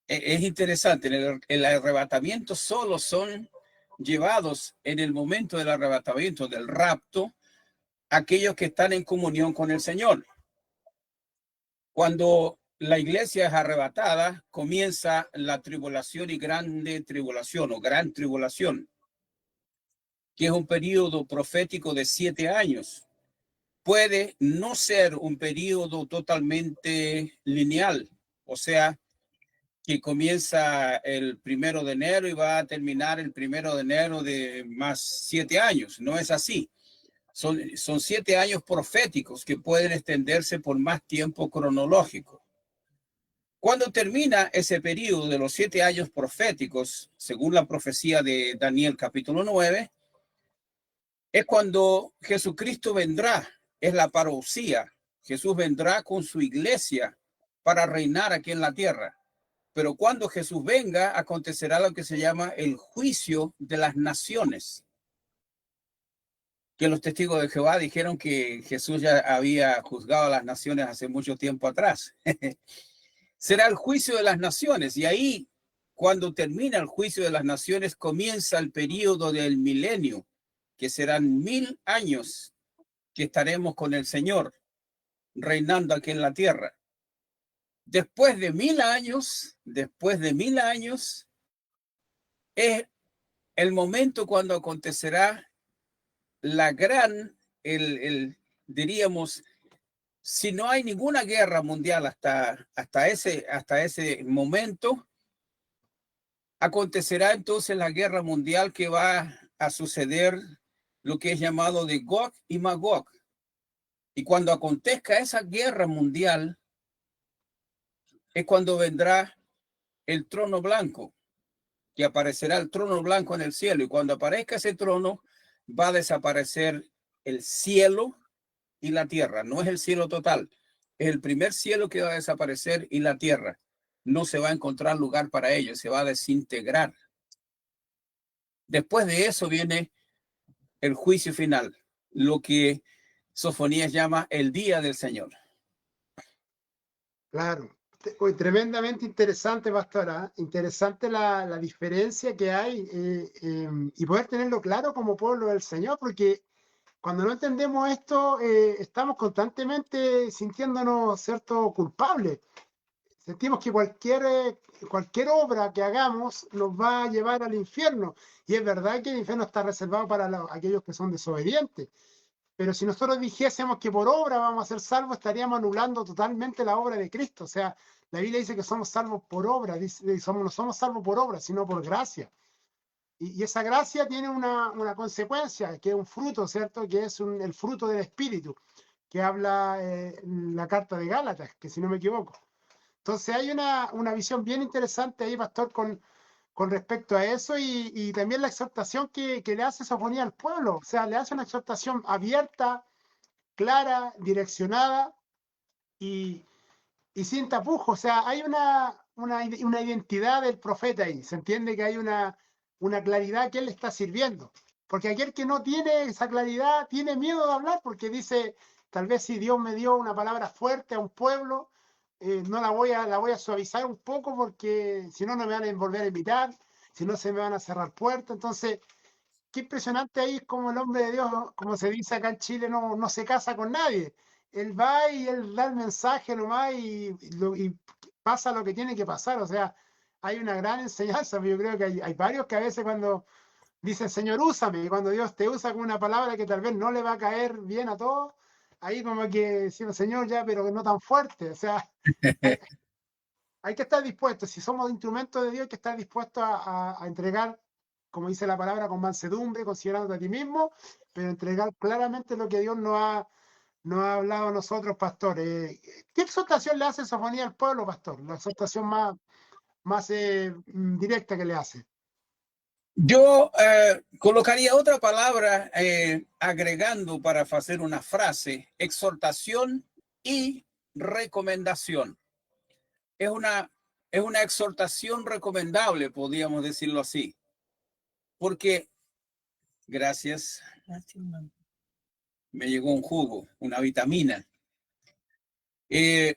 Es interesante, el arrebatamiento solo son llevados en el momento del arrebatamiento, del rapto, aquellos que están en comunión con el Señor. Cuando la iglesia es arrebatada, comienza la tribulación y grande tribulación o gran tribulación, que es un periodo profético de 7 años. Puede no ser un periodo totalmente lineal, o sea, que comienza el 1 de enero y va a terminar el 1 de enero de más 7 años. No es así. Son 7 años proféticos que pueden extenderse por más tiempo cronológico. Cuando termina ese periodo de los 7 años proféticos, según la profecía de Daniel capítulo 9, es cuando Jesucristo vendrá, es la parousia. Jesús vendrá con su iglesia para reinar aquí en la tierra. Pero cuando Jesús venga, acontecerá lo que se llama el juicio de las naciones. Que los testigos de Jehová dijeron que Jesús ya había juzgado a las naciones hace mucho tiempo atrás. Será el juicio de las naciones, y ahí, cuando termina el juicio de las naciones, comienza el periodo del milenio, que serán 1000 años que estaremos con el Señor reinando aquí en la tierra. Después de 1000 años, es el momento cuando acontecerá la gran, diríamos, si no hay ninguna guerra mundial hasta ese momento, acontecerá entonces la guerra mundial, que va a suceder lo que es llamado de Gog y Magog. Y cuando acontezca esa guerra mundial, es cuando vendrá el trono blanco. que aparecerá el trono blanco en el cielo, y cuando aparezca ese trono va a desaparecer el cielo y la tierra. No es el cielo total, es el primer cielo que va a desaparecer, y la tierra no se va a encontrar lugar para ello, se va a desintegrar. Después de eso viene el juicio final, lo que Sofonías llama el día del Señor. Claro. Tremendamente interesante, pastora. Interesante la diferencia que hay y poder tenerlo claro como pueblo del Señor, porque cuando no entendemos esto, estamos constantemente sintiéndonos, ¿cierto?, culpables. Sentimos que cualquier obra que hagamos nos va a llevar al infierno. Y es verdad que el infierno está reservado para aquellos que son desobedientes. Pero si nosotros dijésemos que por obra vamos a ser salvos, estaríamos anulando totalmente la obra de Cristo. O sea, la Biblia dice que somos salvos por obra, no somos salvos por obra, sino por gracia. Y esa gracia tiene una consecuencia, que es un fruto, ¿cierto? Que es el fruto del Espíritu, que habla la carta de Gálatas, que si no me equivoco. Entonces hay una visión bien interesante ahí, pastor, con respecto a eso y también la exhortación que le hace Sofonía al pueblo. O sea, le hace una exhortación abierta, clara, direccionada y, y sin tapujos. O sea, hay una identidad del profeta ahí. Se entiende que hay una claridad que él está sirviendo. Porque aquel que no tiene esa claridad tiene miedo de hablar porque dice, tal vez si Dios me dio una palabra fuerte a un pueblo, no la voy a suavizar un poco porque si no, no me van a volver a invitar, si no se me van a cerrar puertas. Entonces, qué impresionante ahí es como el hombre de Dios, ¿no? Como se dice acá en Chile, no se casa con nadie. Él va y él da el mensaje nomás y pasa lo que tiene que pasar. O sea, hay una gran enseñanza. Yo creo que hay varios que a veces cuando dicen, Señor, úsame, y cuando Dios te usa con una palabra que tal vez no le va a caer bien a todos, ahí como que decimos, Señor, ya, pero no tan fuerte. O sea, hay, hay que estar dispuestos. Si somos instrumentos de Dios, hay que estar dispuestos a entregar, como dice la palabra, con mansedumbre, considerando a ti mismo, pero entregar claramente lo que Dios nos ha hablado a nosotros, pastores. ¿Qué exhortación le hace Sofonía al pueblo, pastor? La exhortación más directa que le hace. Yo colocaría otra palabra agregando para hacer una frase: exhortación y recomendación. Es una exhortación recomendable, podríamos decirlo así, porque, gracias, me llegó un jugo, una vitamina. ¿Qué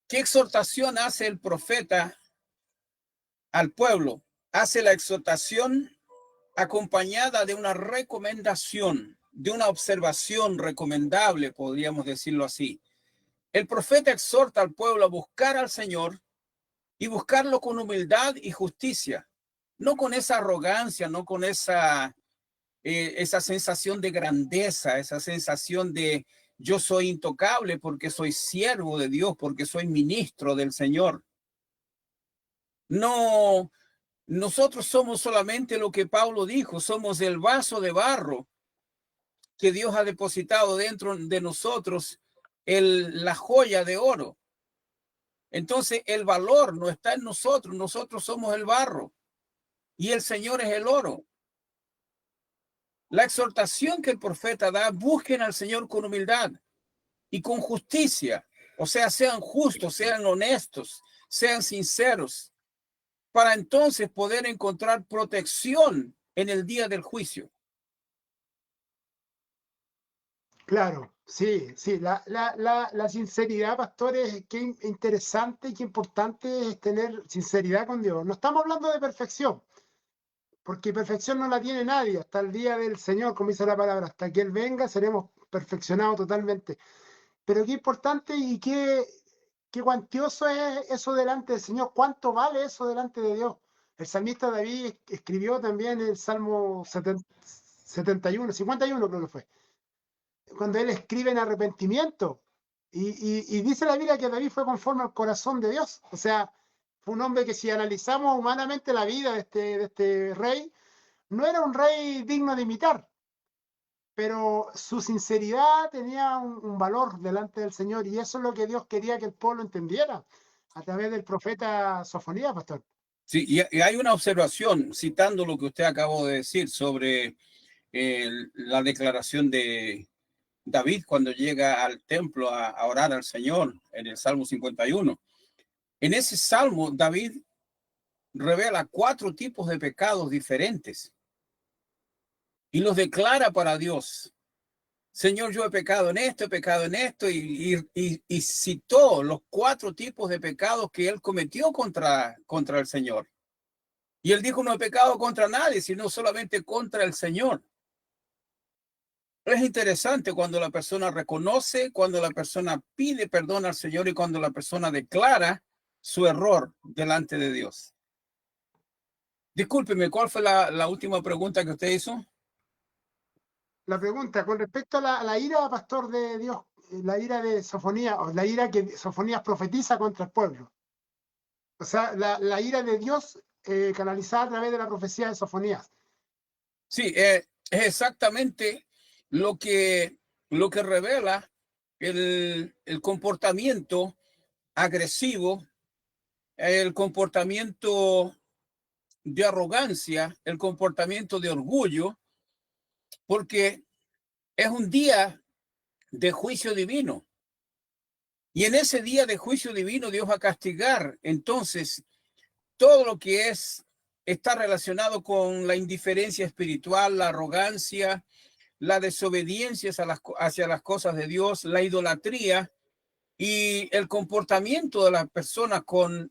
exhortación hace el profeta al pueblo? Hace la exhortación acompañada de una recomendación, de una observación recomendable, podríamos decirlo así. El profeta exhorta al pueblo a buscar al Señor y buscarlo con humildad y justicia, no con esa arrogancia, no con esa sensación de grandeza, esa sensación de yo soy intocable porque soy siervo de Dios, porque soy ministro del Señor. No, nosotros somos solamente lo que Pablo dijo, somos el vaso de barro que Dios ha depositado dentro de nosotros, la joya de oro. Entonces el valor no está en nosotros, nosotros somos el barro y el Señor es el oro. La exhortación que el profeta da: busquen al Señor con humildad y con justicia, o sea, sean justos, sean honestos, sean sinceros, para entonces poder encontrar protección en el día del juicio. Claro, sí, sí. La sinceridad, pastores, qué interesante y qué importante es tener sinceridad con Dios. No estamos hablando de perfección, porque perfección no la tiene nadie hasta el día del Señor, como dice la palabra. Hasta que Él venga seremos perfeccionados totalmente. Pero qué importante y qué cuantioso es eso delante del Señor. ¿Cuánto vale eso delante de Dios? El salmista David escribió también el Salmo 71, 51 creo que fue, cuando él escribe en arrepentimiento. Y dice la Biblia que David fue conforme al corazón de Dios. O sea, fue un hombre que, si analizamos humanamente la vida de este rey, no era un rey digno de imitar, pero su sinceridad tenía un valor delante del Señor, y eso es lo que Dios quería que el pueblo entendiera a través del profeta Sofonía, pastor. Sí, y hay una observación, citando lo que usted acabó de decir sobre la declaración de David cuando llega al templo a orar al Señor en el Salmo 51. En ese salmo, David revela 4 tipos de pecados diferentes y los declara para Dios. Señor, yo he pecado en esto, y citó los 4 tipos de pecados que él cometió contra el Señor. Y él dijo, no he pecado contra nadie, sino solamente contra el Señor. Es interesante cuando la persona reconoce, cuando la persona pide perdón al Señor y cuando la persona declara su error delante de Dios. Discúlpeme, ¿cuál fue la última pregunta que usted hizo? La pregunta, con respecto a la ira, pastor de Dios, la ira de Sofonías, o la ira que Sofonías profetiza contra el pueblo. O sea, la ira de Dios canalizada a través de la profecía de Sofonías. Sí, es exactamente lo que revela el comportamiento agresivo, el comportamiento de arrogancia, el comportamiento de orgullo, porque es un día de juicio divino. Y en ese día de juicio divino Dios va a castigar entonces todo lo que está relacionado con la indiferencia espiritual, la arrogancia, la desobediencia hacia las cosas de Dios, la idolatría y el comportamiento de las personas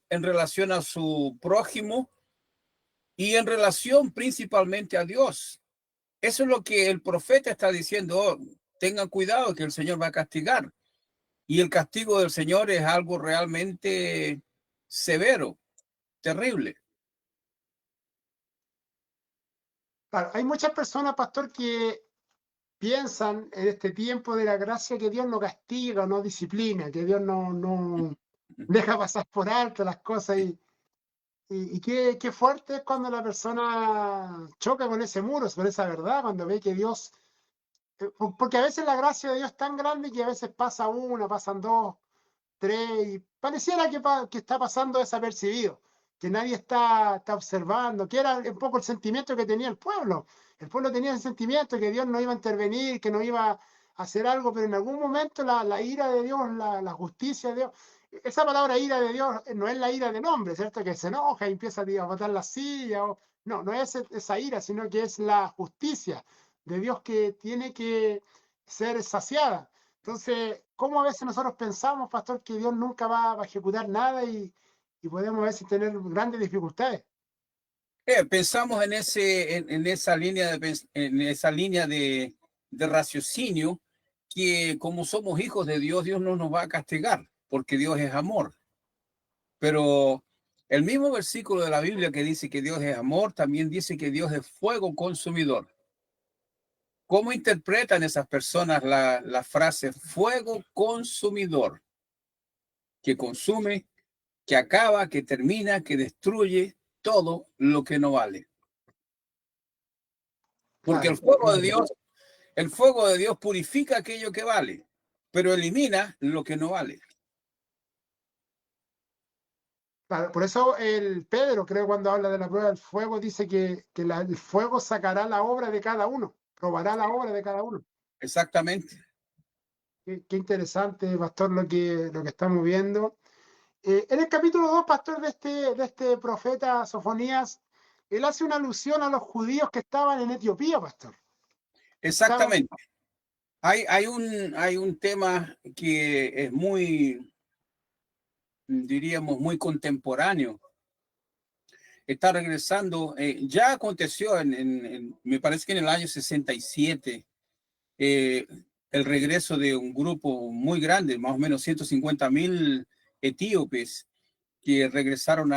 en relación a su prójimo y en relación principalmente a Dios. Eso es lo que el profeta está diciendo. Oh, tengan cuidado que el Señor va a castigar. Y el castigo del Señor es algo realmente severo, terrible. Claro, hay muchas personas, pastor, que piensan en este tiempo de la gracia que Dios no castiga, no disciplina, que Dios no deja pasar por alto las cosas. Y qué fuerte es cuando la persona choca con ese muro, con esa verdad, cuando ve que Dios, porque a veces la gracia de Dios es tan grande que a veces pasa una, pasan dos, tres, y pareciera que está pasando desapercibido, que nadie está observando, que era un poco el sentimiento que tenía el pueblo. El pueblo tenía el sentimiento que Dios no iba a intervenir, que no iba a hacer algo, pero en algún momento la ira de Dios, la justicia de Dios, esa palabra ira de Dios no es la ira del hombre, ¿cierto? Que se enoja y empieza a botar la silla, no es esa ira, sino que es la justicia de Dios que tiene que ser saciada. Entonces, ¿cómo a veces nosotros pensamos, pastor, que Dios nunca va a ejecutar nada y podemos a veces tener grandes dificultades? Pensamos en esa línea de raciocinio que como somos hijos de Dios, Dios no nos va a castigar porque Dios es amor. Pero el mismo versículo de la Biblia que dice que Dios es amor, también dice que Dios es fuego consumidor. ¿Cómo interpretan esas personas la frase fuego consumidor? Que consume, que acaba, que termina, que destruye todo lo que no vale. Porque Claro, el fuego de Dios purifica aquello que vale, pero elimina lo que no vale. claro. Por eso el Pedro, creo, cuando habla de la prueba del fuego, dice que el fuego sacará la obra de cada uno, probará la obra de cada uno. Exactamente. Qué interesante, pastor, lo que estamos viendo. En el capítulo 2, pastor, de este profeta Sofonías, él hace una alusión a los judíos que estaban en Etiopía, pastor. Estaban, Exactamente. Hay un tema que es muy, diríamos, muy contemporáneo. Está regresando, ya aconteció me parece que en el año 67, el regreso de un grupo muy grande, más o menos 150,000 etíopes que regresaron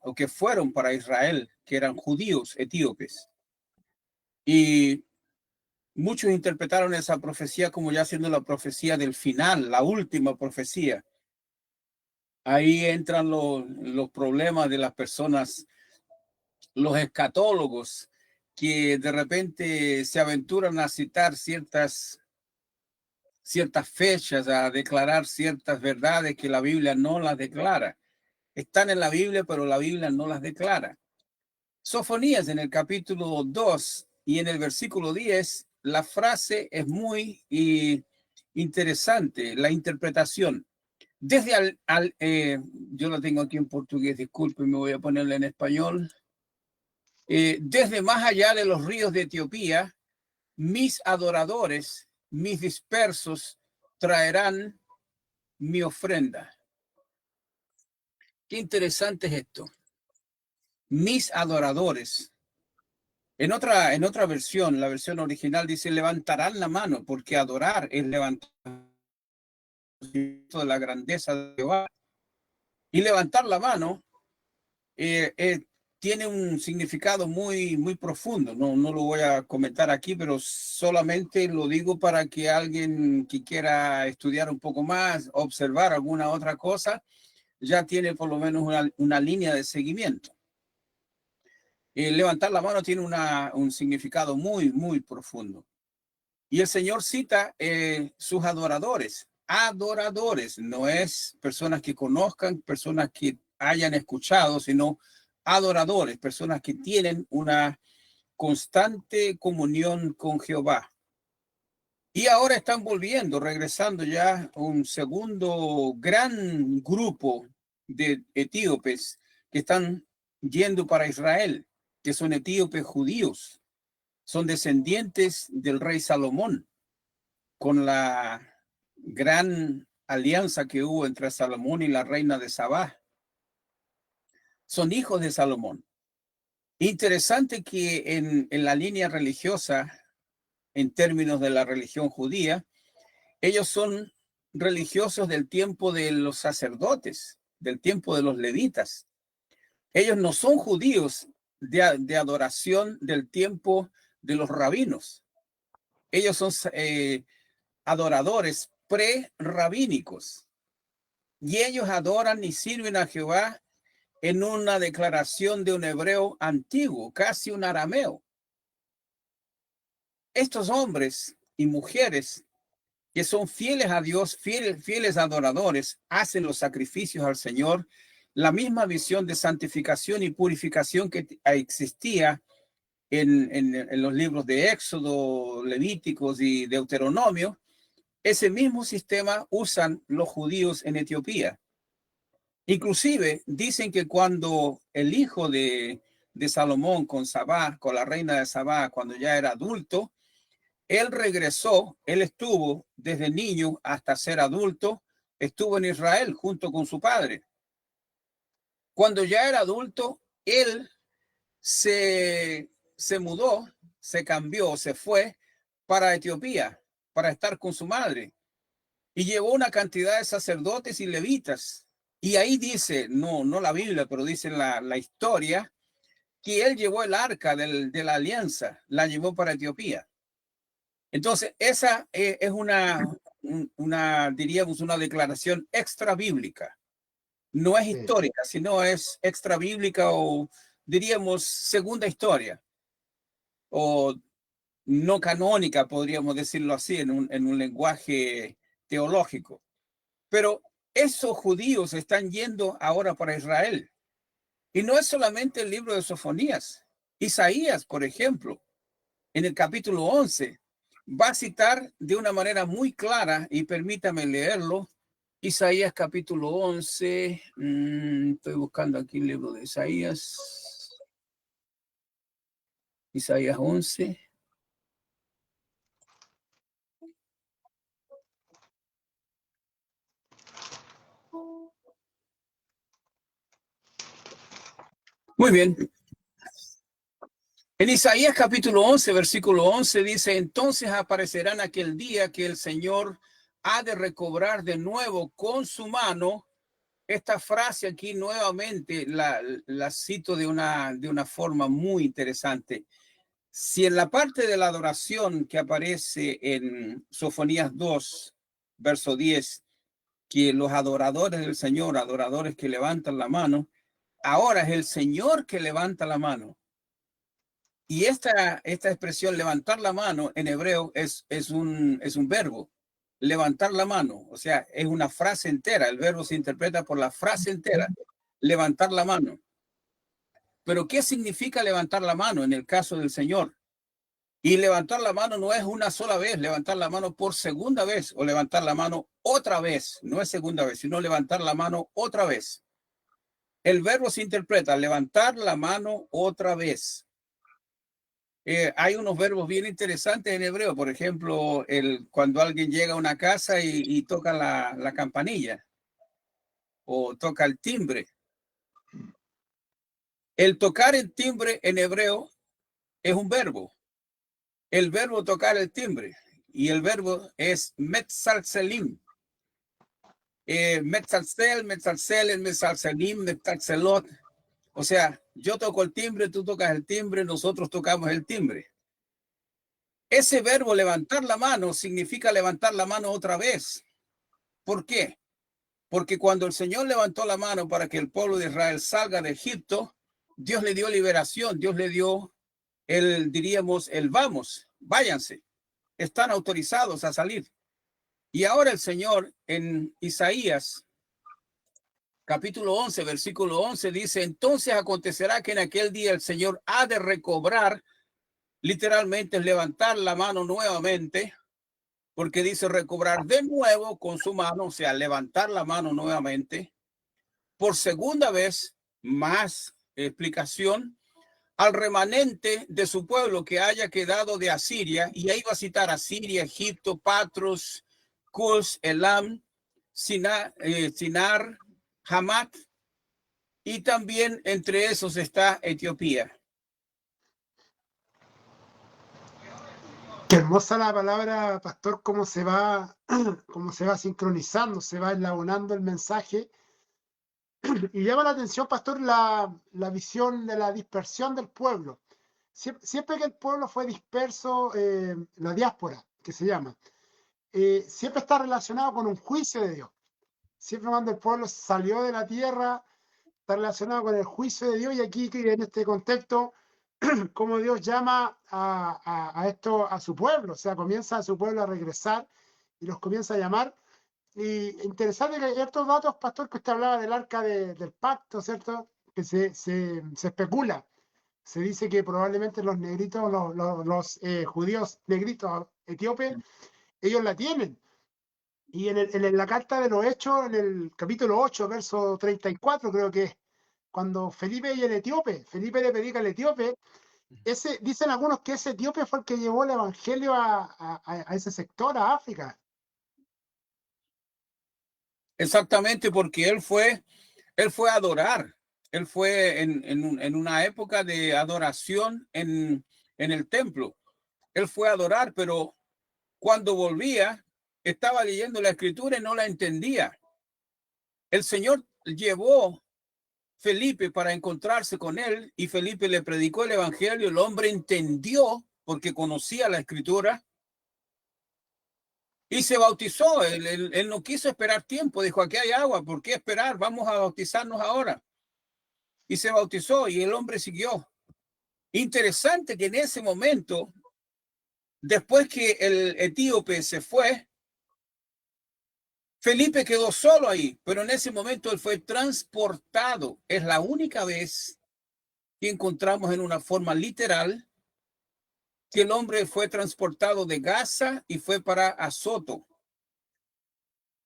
o que fueron para Israel, que eran judíos etíopes. Y muchos interpretaron esa profecía como ya siendo la profecía del final, la última profecía. Ahí entran los problemas de las personas, los escatólogos, que de repente se aventuran a citar ciertas fechas, a declarar ciertas verdades que la Biblia no las declara. están en la Biblia, pero la Biblia no las declara. Sofonías en el capítulo 2 y en el versículo 10, la frase es muy interesante, la interpretación. Desde yo lo tengo aquí en portugués, disculpen, me voy a ponerla en español. Desde más allá de los ríos de Etiopía, mis adoradores, mis dispersos, traerán mi ofrenda. Qué interesante es esto. Mis adoradores. En otra versión, la versión original dice, levantarán la mano, porque adorar es levantar de la grandeza de Jehová. Y levantar la mano tiene un significado muy, muy profundo. No lo voy a comentar aquí, pero solamente lo digo para que alguien que quiera estudiar un poco más, observar alguna otra cosa, ya tiene por lo menos una línea de seguimiento. Levantar la mano tiene un significado muy, muy profundo. Y el Señor cita sus adoradores. Adoradores, no es personas que conozcan, personas que hayan escuchado, sino adoradores, personas que tienen una constante comunión con Jehová. Y ahora están volviendo, regresando ya un segundo gran grupo de etíopes que están yendo para Israel, que son etíopes judíos, son descendientes del rey Salomón, con la gran alianza que hubo entre Salomón y la reina de Sabá. Son hijos de Salomón. Interesante que en la línea religiosa, en términos de la religión judía, ellos son religiosos del tiempo de los sacerdotes, del tiempo de los levitas. Ellos no son judíos de adoración del tiempo de los rabinos. Ellos son adoradores pre-rabínicos. Y ellos adoran y sirven a Jehová en una declaración de un hebreo antiguo, casi un arameo. Estos hombres y mujeres que son fieles a Dios, fieles adoradores, hacen los sacrificios al Señor, la misma visión de santificación y purificación que existía en los libros de Éxodo, Levíticos y Deuteronomio. Ese mismo sistema usan los judíos en Etiopía. Inclusive dicen que cuando el hijo de Salomón con Sabá, con la reina de Sabá, cuando ya era adulto, él regresó, él estuvo desde niño hasta ser adulto, estuvo en Israel junto con su padre. Cuando ya era adulto, él se mudó, se cambió, se fue para Etiopía, para estar con su madre. Y llevó una cantidad de sacerdotes y levitas. Y ahí dice, no la Biblia, pero dice la historia, que él llevó el arca de la alianza, la llevó para Etiopía. Entonces, esa es diríamos, una declaración extra bíblica. No es histórica, sino es extra bíblica o diríamos segunda historia. O no canónica, podríamos decirlo así, en un lenguaje teológico. Pero esos judíos están yendo ahora para Israel. Y no es solamente el libro de Sofonías. Isaías, por ejemplo, en el capítulo 11, va a citar de una manera muy clara, y permítame leerlo, Isaías capítulo 11, estoy buscando aquí el libro de Isaías 11. Muy bien. En Isaías capítulo 11, versículo 11 dice, entonces aparecerán aquel día que el Señor ha de recobrar de nuevo con su mano. Esta frase aquí nuevamente la cito de una forma muy interesante. Si en la parte de la adoración que aparece en Sofonías 2, verso 10, que los adoradores del Señor, adoradores que levantan la mano, ahora es el Señor que levanta la mano. Y esta expresión levantar la mano en hebreo es un verbo, levantar la mano, o sea, es una frase entera, el verbo se interpreta por la frase entera. levantar la mano. Pero ¿qué significa levantar la mano en el caso del Señor? Y levantar la mano no es una sola vez, levantar la mano por segunda vez o levantar la mano otra vez. No es segunda vez, sino levantar la mano otra vez. El verbo se interpreta levantar la mano otra vez. Hay unos verbos bien interesantes en hebreo. Por ejemplo, cuando alguien llega a una casa y toca la campanilla o toca el timbre. El tocar el timbre en hebreo es un verbo. El verbo tocar el timbre. Y el verbo es metzalselim. Metzalsel, metzalsel, metzalselim, metzalselot. O sea, yo toco el timbre, tú tocas el timbre, nosotros tocamos el timbre. Ese verbo levantar la mano significa levantar la mano otra vez. ¿Por qué? Porque cuando el Señor levantó la mano para que el pueblo de Israel salga de Egipto, Dios le dio liberación, Dios le dio diríamos, el vamos, váyanse, están autorizados a salir. Y ahora el Señor en Isaías, capítulo 11, versículo 11, dice, entonces acontecerá que en aquel día el Señor ha de recobrar, literalmente levantar la mano nuevamente, porque dice recobrar de nuevo con su mano, o sea, levantar la mano nuevamente, por segunda vez, más explicación, al remanente de su pueblo que haya quedado de Asiria, y ahí va a citar Asiria, Egipto, Patros, Cus, Elam, Sinar, Hamat, y también entre esos está Etiopía. Qué hermosa la palabra, pastor, cómo se va sincronizando, se va enlazando el mensaje. Y llama la atención, pastor, la visión de la dispersión del pueblo. Siempre que el pueblo fue disperso, la diáspora, que se llama, siempre está relacionado con un juicio de Dios. Siempre cuando el pueblo salió de la tierra, está relacionado con el juicio de Dios, y aquí en este contexto, cómo Dios llama a su pueblo, o sea, comienza a su pueblo a regresar y los comienza a llamar. Y interesante que hay estos datos, pastor, que usted hablaba del arca del pacto, ¿cierto? Que se especula. Se dice que probablemente los negritos, los judíos negritos etíopes, ellos la tienen. Y en la carta de los Hechos, en el capítulo 8, verso 34, creo que es, cuando Felipe y el etíope, Felipe le predica al etíope, dicen algunos que ese etíope fue el que llevó el evangelio a ese sector, a África. Exactamente, porque él fue a adorar. Él fue en una época de adoración en el templo. Él fue a adorar, pero cuando volvía, estaba leyendo la escritura y no la entendía. El Señor llevó Felipe para encontrarse con él y Felipe le predicó el evangelio. El hombre entendió porque conocía la escritura y se bautizó. Él no quiso esperar tiempo. Dijo, aquí hay agua, ¿por qué esperar? Vamos a bautizarnos ahora. Y se bautizó y el hombre siguió. Interesante que en ese momento, después que el etíope se fue, Felipe quedó solo ahí, pero en ese momento él fue transportado. Es la única vez que encontramos en una forma literal que el hombre fue transportado de Gaza y fue para Azoto.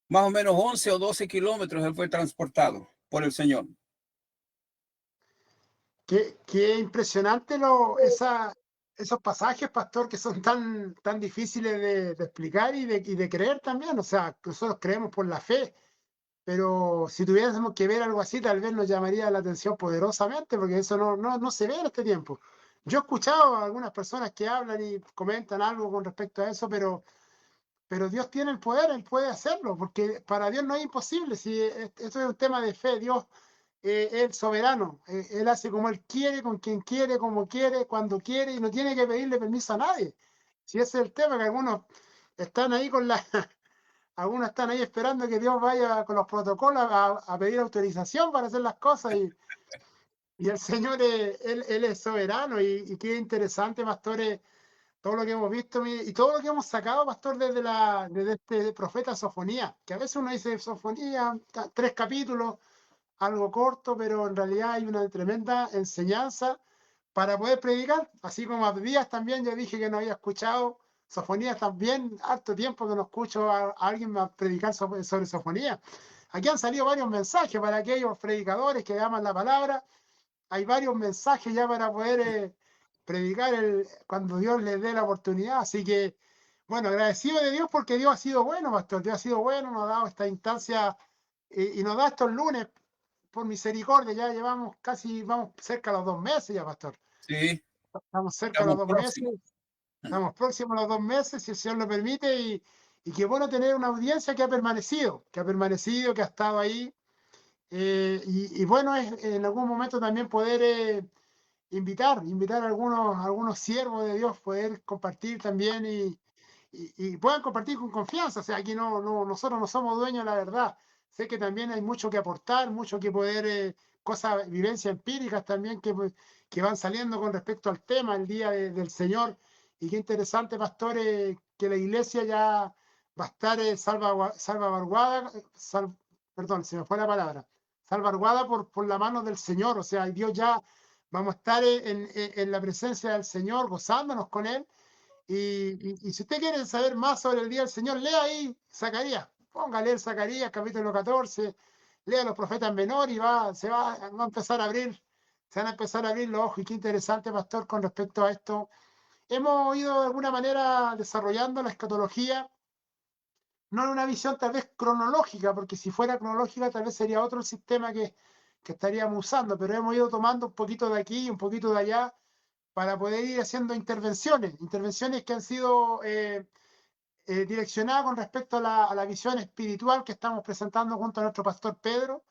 Más o menos 11 o 12 kilómetros él fue transportado por el Señor. Qué impresionante esos pasajes, pastor, que son tan difíciles de explicar y de creer también. O sea, nosotros creemos por la fe, pero si tuviésemos que ver algo así, tal vez nos llamaría la atención poderosamente, porque eso no se ve en este tiempo. Yo he escuchado a algunas personas que hablan y comentan algo con respecto a eso, pero Dios tiene el poder, Él puede hacerlo, porque para Dios no es imposible. Si esto es un tema de fe, Dios es soberano, Él hace como Él quiere, con quien quiere, como quiere, cuando quiere, y no tiene que pedirle permiso a nadie. Si ese es el tema, que algunos están ahí algunos están ahí esperando que Dios vaya con los protocolos a pedir autorización para hacer las cosas, y el Señor, él es soberano, y qué interesante, pastores, todo lo que hemos visto y todo lo que hemos sacado, pastor, desde este profeta Sofonía, que a veces uno dice Sofonía, 3 capítulos, algo corto, pero en realidad hay una tremenda enseñanza para poder predicar, así como Abdías también, yo dije que no había escuchado Sofonías también, harto tiempo que no escucho a alguien más predicar sobre Sofonías. Aquí han salido varios mensajes para aquellos predicadores que aman la palabra, hay varios mensajes ya para poder predicar cuando Dios les dé la oportunidad, así que, bueno, agradecido de Dios porque Dios ha sido bueno, pastor, Dios ha sido bueno, nos ha dado esta instancia y nos da estos lunes por misericordia, ya llevamos casi, vamos cerca a los 2 meses ya, pastor. Sí, Estamos cerca de los estamos 2 meses, próximos. estamos próximos a los 2 meses, si el Señor lo permite, y qué bueno tener una audiencia que ha permanecido, que ha estado ahí. Y bueno, es en algún momento también poder invitar a algunos siervos de Dios, poder compartir también y puedan compartir con confianza. O sea, aquí nosotros no somos dueños de la verdad. Sé que también hay mucho que aportar, mucho que poder, cosas, vivencias empíricas también que van saliendo con respecto al tema, el día del Señor. Y qué interesante, pastor, que la iglesia ya va a estar salvaguardada, perdón, se me fue la palabra, salvaguardada por la mano del Señor. O sea, Dios ya vamos a estar en la presencia del Señor, gozándonos con Él. Y si usted quiere saber más sobre el día del Señor, lea ahí Zacarías. Ponga a leer Zacarías, capítulo 14, lea los profetas menores y va a empezar a abrir, se van a empezar a abrir los ojos. Y qué interesante, pastor, con respecto a esto. Hemos ido de alguna manera desarrollando la escatología, no en una visión tal vez cronológica, porque si fuera cronológica tal vez sería otro el sistema que estaríamos usando, pero hemos ido tomando un poquito de aquí y un poquito de allá para poder ir haciendo intervenciones que han sido direccionadas con respecto a la visión espiritual que estamos presentando junto a nuestro pastor Pedro,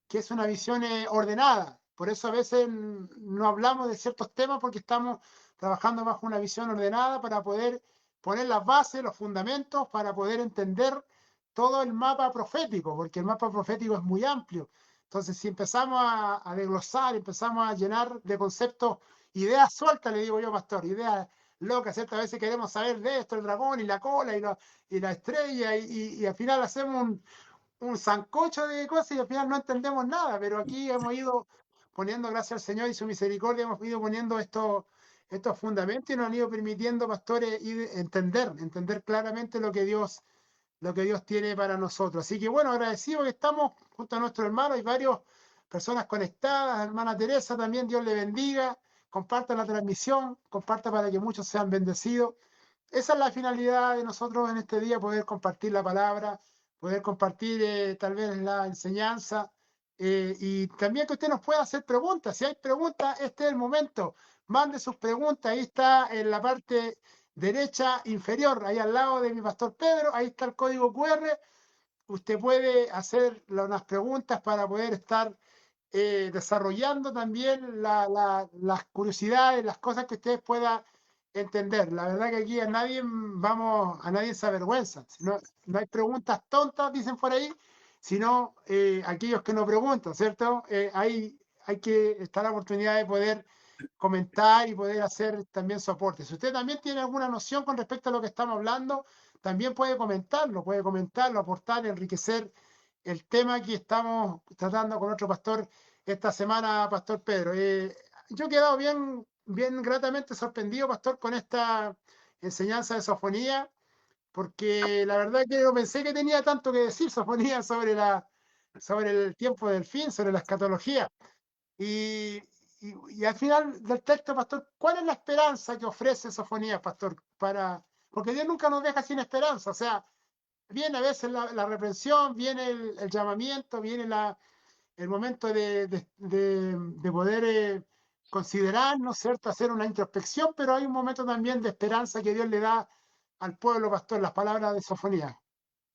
que es una visión ordenada. Por eso a veces no hablamos de ciertos temas porque estamos trabajando bajo una visión ordenada para poder poner las bases, los fundamentos, para poder entender todo el mapa profético, porque el mapa profético es muy amplio. Entonces, si empezamos a desglosar, empezamos a llenar de conceptos, ideas sueltas, le digo yo, pastor, ideas locas, ¿cierto? A veces queremos saber de esto, el dragón y la cola y la estrella, y al final hacemos un sancocho de cosas y al final no entendemos nada, pero aquí hemos ido poniendo, gracias al Señor y su misericordia, hemos ido poniendo estos fundamentos y nos han ido permitiendo, pastores, entender claramente lo que Dios tiene para nosotros. Así que bueno, agradecido que estamos junto a nuestro hermano, hay varias personas conectadas, hermana Teresa también, Dios le bendiga, compartan la transmisión, compartan para que muchos sean bendecidos. Esa es la finalidad de nosotros en este día, poder compartir la palabra, poder compartir tal vez la enseñanza y también que usted nos pueda hacer preguntas. Si hay preguntas, este es el momento. Mande sus preguntas, ahí está en la parte derecha inferior, ahí al lado de mi pastor Pedro, ahí está el código QR. Usted puede hacer unas preguntas para poder estar desarrollando también las curiosidades, las cosas que ustedes puedan entender. La verdad que aquí a nadie se avergüenza. No hay preguntas tontas, dicen por ahí, sino aquellos que no preguntan, ¿cierto? Hay que estar la oportunidad de poder comentar y poder hacer también soporte. Si usted también tiene alguna noción con respecto a lo que estamos hablando, también puede comentarlo, aportar, enriquecer el tema que estamos tratando con nuestro pastor esta semana, Pastor Pedro. Yo he quedado bien gratamente sorprendido, Pastor, con esta enseñanza de Sofonía, porque la verdad que no pensé que tenía tanto que decir Sofonía sobre el tiempo del fin, sobre la escatología. Y, y al final del texto, pastor, ¿cuál es la esperanza que ofrece Sofonías, pastor? Porque Dios nunca nos deja sin esperanza. O sea, viene a veces la reprensión, viene el llamamiento, viene el momento de poder considerar, ¿no es cierto?, hacer una introspección, pero hay un momento también de esperanza que Dios le da al pueblo, pastor, las palabras de Sofonías.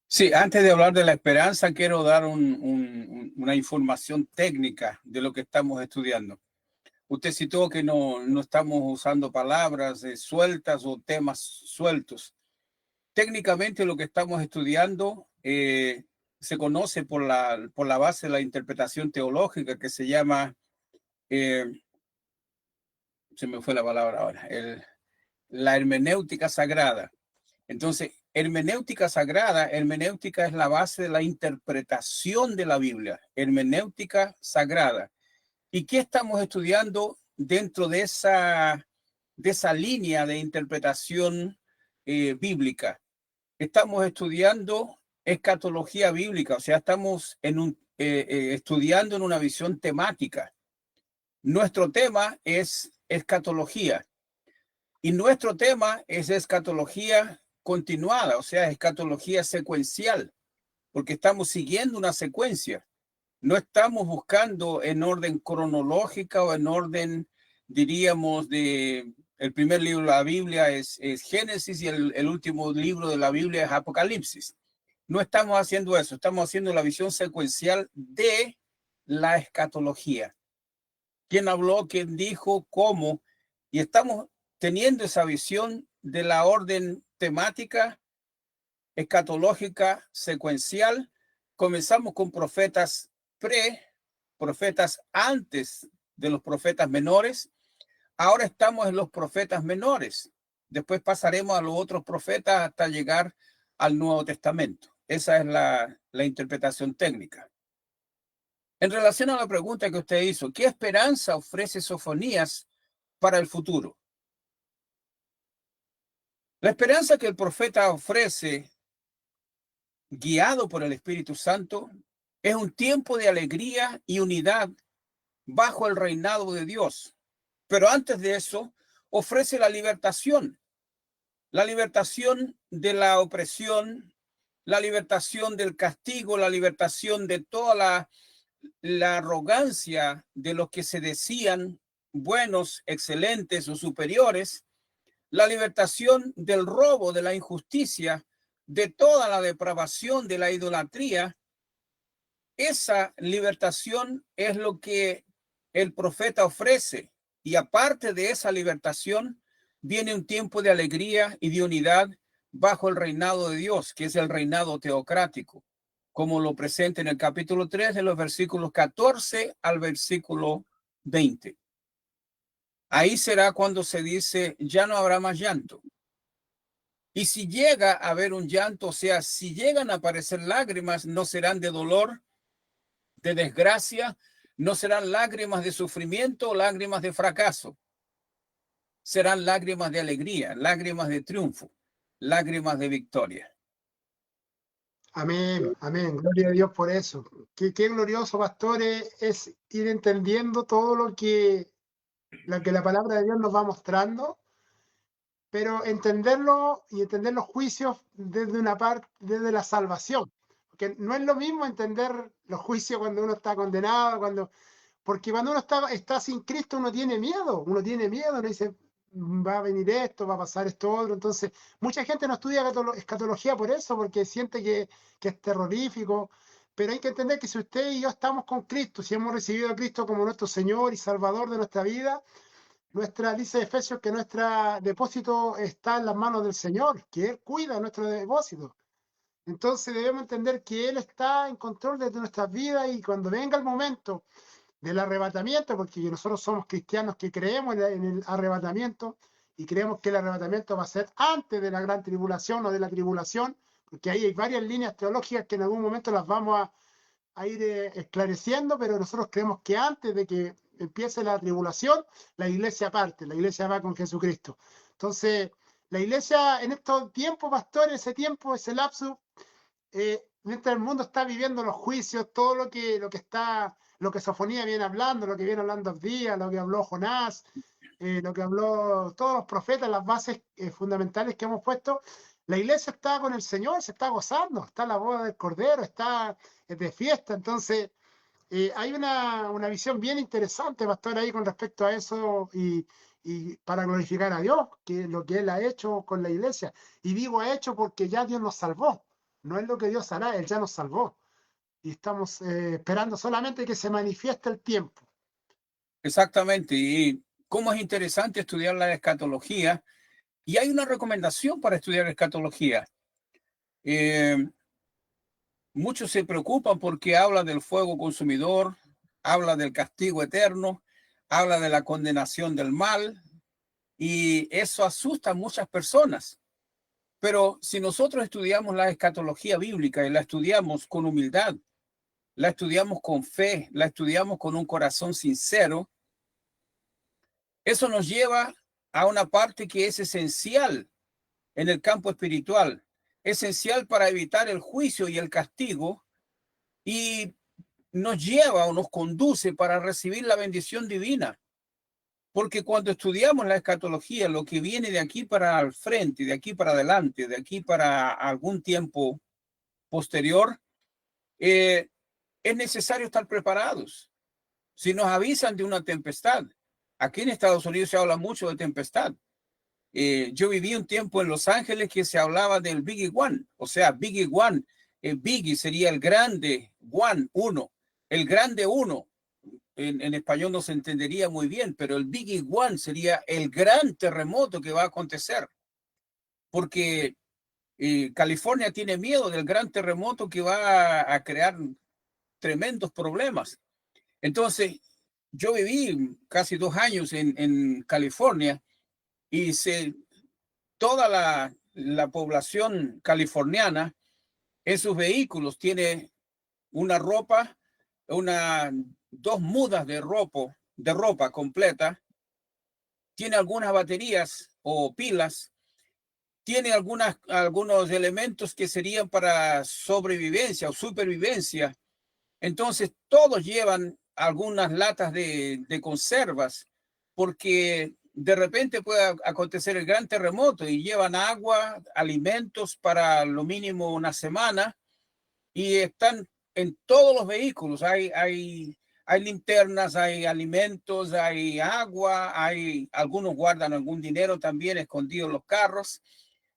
Sí, antes de hablar de la esperanza, quiero dar una información técnica de lo que estamos estudiando. Usted citó que no estamos usando palabras sueltas o temas sueltos. Técnicamente lo que estamos estudiando se conoce por la base de la interpretación teológica que se llama, se me fue la palabra ahora, la hermenéutica sagrada. Entonces, hermenéutica sagrada. Hermenéutica es la base de la interpretación de la Biblia. Hermenéutica sagrada. ¿Y qué estamos estudiando dentro de esa línea de interpretación bíblica? Estamos estudiando escatología bíblica, o sea, estamos estudiando en una visión temática. Nuestro tema es escatología y nuestro tema es escatología continuada, o sea, escatología secuencial, porque estamos siguiendo una secuencia. No estamos buscando en orden cronológica o en orden, diríamos, el primer libro de la Biblia es Génesis y el último libro de la Biblia es Apocalipsis. No estamos haciendo eso, estamos haciendo la visión secuencial de la escatología. ¿Quién habló? ¿Quién dijo? ¿Cómo? Y estamos teniendo esa visión de la orden temática, escatológica, secuencial. Comenzamos con profetas profetas antes de los profetas menores. Ahora estamos en los profetas menores. Después pasaremos a los otros profetas hasta llegar al Nuevo Testamento. Esa es la interpretación técnica. En relación a la pregunta que usted hizo, ¿qué esperanza ofrece Sofonías para el futuro? La esperanza que el profeta ofrece, guiado por el Espíritu Santo, es un tiempo de alegría y unidad bajo el reinado de Dios. Pero antes de eso, ofrece la libertación de la opresión, la libertación del castigo, la libertación de toda la arrogancia de los que se decían buenos, excelentes o superiores, la libertación del robo, de la injusticia, de toda la depravación, de la idolatría. Esa libertación es lo que el profeta ofrece. Y aparte de esa libertación, viene un tiempo de alegría y de unidad bajo el reinado de Dios, que es el reinado teocrático, como lo presenta en el capítulo 3 de los versículos 14 al versículo 20. Ahí será cuando se dice, ya no habrá más llanto. Y si llega a haber un llanto, o sea, si llegan a aparecer lágrimas, no serán de dolor, de desgracia, no serán lágrimas de sufrimiento o lágrimas de fracaso. Serán lágrimas de alegría, lágrimas de triunfo, lágrimas de victoria. Amén, amén. Gloria a Dios por eso. Qué glorioso, pastores, es ir entendiendo todo lo que la palabra de Dios nos va mostrando, pero entenderlo y entender los juicios desde una parte, desde la salvación. Porque no es lo mismo entender los juicios cuando uno está condenado, porque cuando uno está sin Cristo uno tiene miedo, uno dice, va a venir esto, va a pasar esto otro. Entonces, mucha gente no estudia escatología por eso, porque siente que es terrorífico. Pero hay que entender que si usted y yo estamos con Cristo, si hemos recibido a Cristo como nuestro Señor y Salvador de nuestra vida, dice Efesios que nuestro depósito está en las manos del Señor, que Él cuida nuestro depósito. Entonces debemos entender que Él está en control de nuestras vidas y cuando venga el momento del arrebatamiento, porque nosotros somos cristianos que creemos en el arrebatamiento y creemos que el arrebatamiento va a ser antes de la gran tribulación o de la tribulación, porque ahí hay varias líneas teológicas que en algún momento las vamos a ir esclareciendo, pero nosotros creemos que antes de que empiece la tribulación, la iglesia parte, la iglesia va con Jesucristo. Entonces, la iglesia en estos tiempos, pastores, ese lapso, mientras el mundo está viviendo los juicios, todo lo que Sofonía viene hablando, lo que viene hablando Abdías, lo que habló Jonás, lo que habló todos los profetas, las bases fundamentales que hemos puesto, la iglesia está con el Señor, se está gozando, está la boda del Cordero, está de fiesta. Entonces, hay una visión bien interesante, pastor, ahí con respecto a eso y para glorificar a Dios, que lo que Él ha hecho con la iglesia. Y digo ha hecho porque ya Dios nos salvó. No es lo que Dios hará, Él ya nos salvó. Y estamos esperando solamente que se manifieste el tiempo. Exactamente. Y cómo es interesante estudiar la escatología. Y hay una recomendación para estudiar escatología. Muchos se preocupan porque habla del fuego consumidor, habla del castigo eterno, habla de la condenación del mal, y eso asusta a muchas personas. Pero si nosotros estudiamos la escatología bíblica y la estudiamos con humildad, la estudiamos con fe, la estudiamos con un corazón sincero, eso nos lleva a una parte que es esencial en el campo espiritual, esencial para evitar el juicio y el castigo, y nos lleva o nos conduce para recibir la bendición divina. Porque cuando estudiamos la escatología, lo que viene de aquí para el frente, de aquí para adelante, de aquí para algún tiempo posterior, es necesario estar preparados. Si nos avisan de una tempestad, aquí en Estados Unidos se habla mucho de tempestad. Yo viví un tiempo en Los Ángeles que se hablaba del Biggie One, o sea, Biggie One, Biggie sería el grande One, uno, el grande uno. En español no se entendería muy bien, pero el Biggie One sería el gran terremoto que va a acontecer, porque California tiene miedo del gran terremoto que va a crear tremendos problemas. Entonces, yo viví casi 2 años en California y toda la población californiana en sus vehículos tiene una ropa, 2 mudas de ropa completa, tiene algunas baterías o pilas, tiene algunos elementos que serían para sobrevivencia o supervivencia. Entonces, todos llevan algunas latas de conservas, porque de repente puede acontecer el gran terremoto y llevan agua, alimentos para lo mínimo una semana, y están en todos los vehículos. Hay linternas, hay alimentos, hay agua, algunos guardan algún dinero también escondido en los carros,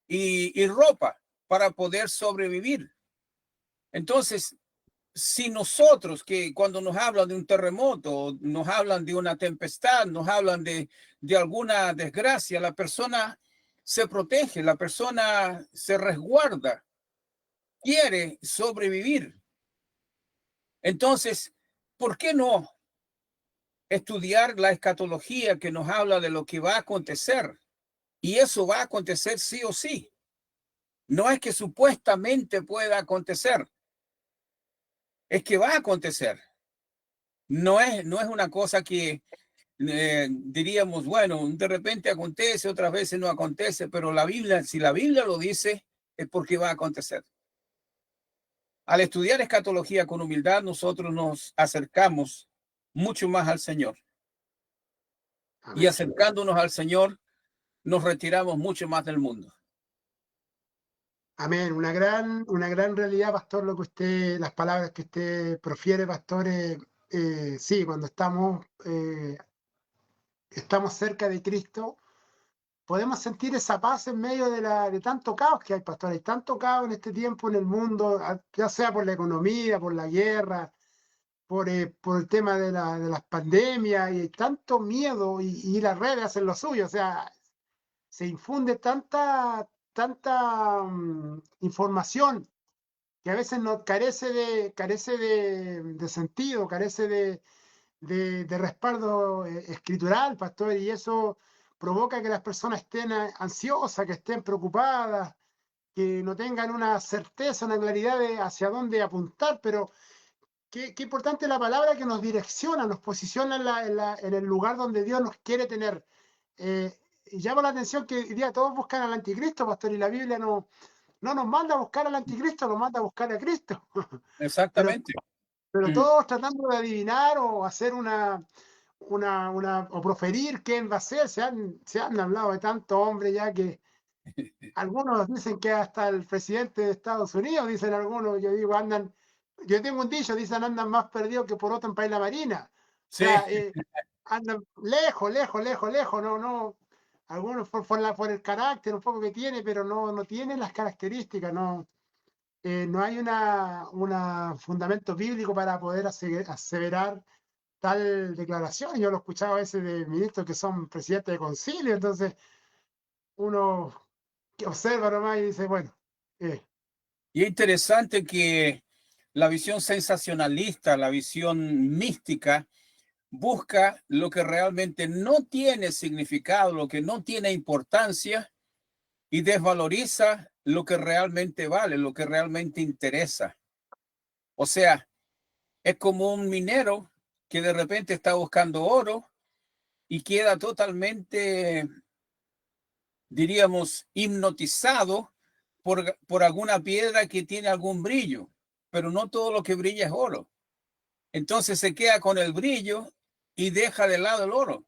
y ropa para poder sobrevivir. Entonces, si nosotros, que cuando nos hablan de un terremoto, nos hablan de una tempestad, nos hablan de alguna desgracia, la persona se protege, la persona se resguarda, quiere sobrevivir. Entonces, ¿por qué no estudiar la escatología que nos habla de lo que va a acontecer? Y eso va a acontecer sí o sí. No es que supuestamente pueda acontecer, es que va a acontecer. No es una cosa que diríamos, bueno, de repente acontece, otras veces no acontece, pero si la Biblia lo dice, es porque va a acontecer. Al estudiar escatología con humildad, nosotros nos acercamos mucho más al Señor. Amén. Y acercándonos al Señor, nos retiramos mucho más del mundo. Amén. Una gran realidad, pastor, las palabras que usted profiere, pastor. Sí, cuando estamos cerca de Cristo, podemos sentir esa paz en medio de tanto caos que hay, pastor. Hay tanto caos en este tiempo en el mundo, ya sea por la economía, por la guerra, por el tema de las pandemias, y hay tanto miedo, y las redes hacen lo suyo. O sea, se infunde tanta información que a veces no carece de sentido, carece de respaldo escritural, pastor, y eso provoca que las personas estén ansiosas, que estén preocupadas, que no tengan una certeza, una claridad de hacia dónde apuntar. Pero qué importante la palabra que nos direcciona, nos posiciona en el lugar donde Dios nos quiere tener. Y llama la atención que hoy día todos buscan al anticristo, pastor, y la Biblia no nos manda a buscar al anticristo, nos manda a buscar a Cristo. pero, Exactamente. pero todos tratando de adivinar o hacer o proferir quién va a ser. Se han hablado de tantos hombres ya que algunos dicen que hasta el presidente de Estados Unidos, dicen algunos. Yo digo, yo tengo un dicho, dicen andan más perdidos que por otro en país la marina. O Sí. sea, andan lejos, no. Algunos por el carácter un poco que tiene, pero no tienen las características, no hay un fundamento bíblico para poder aseverar tal declaración. Yo lo he escuchado a veces de ministros que son presidentes de concilio. Entonces uno que observa nomás y dice, bueno. Y es interesante que la visión sensacionalista, la visión mística, busca lo que realmente no tiene significado, lo que no tiene importancia, y desvaloriza lo que realmente vale, lo que realmente interesa. O sea, es como un minero que de repente está buscando oro y queda totalmente, diríamos, hipnotizado por alguna piedra que tiene algún brillo, pero no todo lo que brilla es oro. Entonces se queda con el brillo y deja de lado el oro.